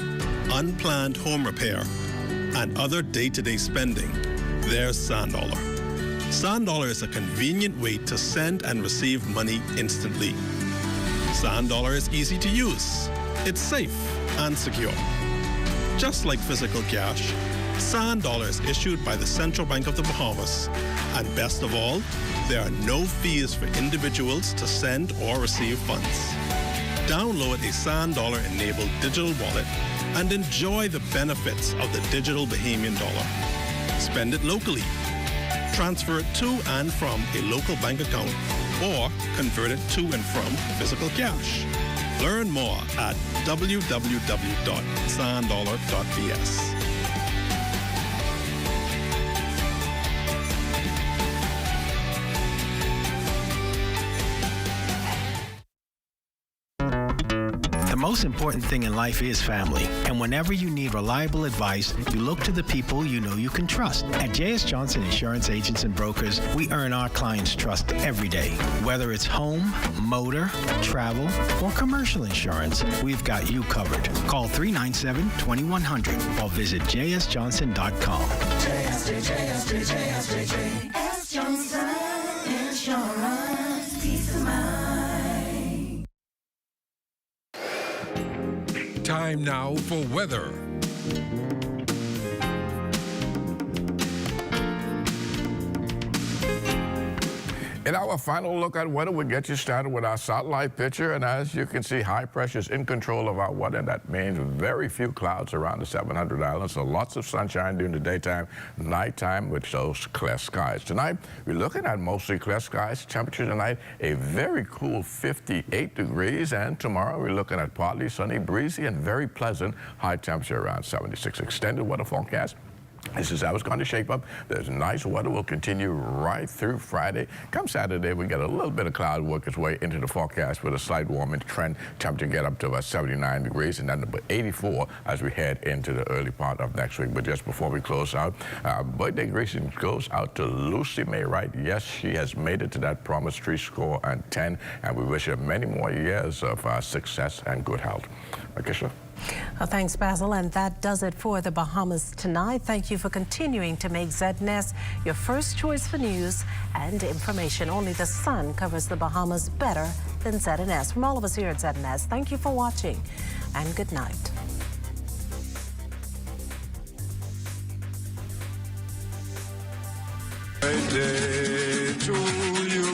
unplanned home repair, and other day-to-day spending, there's SandDollar. SandDollar is a convenient way to send and receive money instantly. SandDollar is easy to use. It's safe and secure. Just like physical cash, SandDollar is issued by the Central Bank of the Bahamas. And best of all, there are no fees for individuals to send or receive funds. Download a SandDollar-enabled digital wallet and enjoy the benefits of the digital Bahamian dollar. Spend it locally. Transfer it to and from a local bank account or convert it to and from physical cash. Learn more at www.sanddollar.bs. The most important thing in life is family, and whenever you need reliable advice, you look to the people you know you can trust. At J.S. Johnson Insurance Agents and Brokers, we earn our clients' trust every day. Whether it's home, motor, travel, or commercial insurance, we've got you covered. Call 397-2100 or visit jsjohnson.com. JS Johnson Insurance, peace of mind. Time now for weather. In our final look at weather, we'll get you started with our satellite picture. And as you can see, high pressure is in control of our weather. That means very few clouds around the 700 islands. So lots of sunshine during the daytime, nighttime with those clear skies. Tonight, we're looking at mostly clear skies. Temperature tonight, a very cool 58 degrees. And tomorrow, we're looking at partly sunny, breezy, and very pleasant. High temperature around 76. Extended weather forecast. This is how it's going to shape up. There's nice weather will continue right through Friday. Come Saturday, we get a little bit of cloud work its way into the forecast with a slight warming trend. Temperature get up to about 79 degrees and then about 84 as we head into the early part of next week. But just before we close out, birthday greeting goes out to Lucy May Wright. Yes, she has made it to that promised 3 score and 10, and we wish her many more years of success and good health. Makisha? Well, thanks, Basil, and that does it for the Bahamas Tonight. Thank you for continuing to make ZNS your first choice for news and information. Only the sun covers the Bahamas better than ZNS. From all of us here at ZNS, thank you for watching and good night. Birthday to you.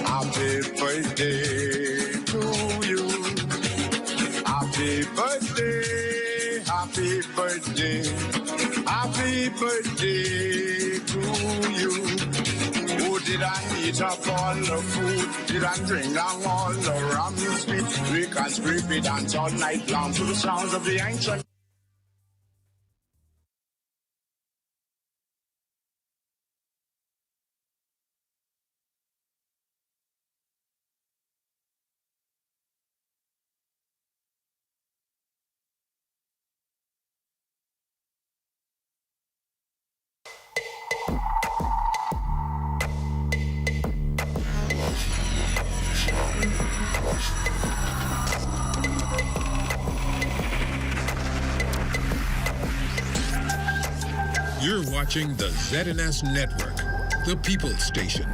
Happy birthday to you. Happy birthday, happy birthday, happy birthday to you. Oh, did I eat up all the food? Did I drink down all the rum and sweet? We can scrape it dance all night long to the sounds of the ancient. You're watching the ZNS Network, the People's Station.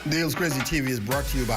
Dale's Crazy TV is brought to you by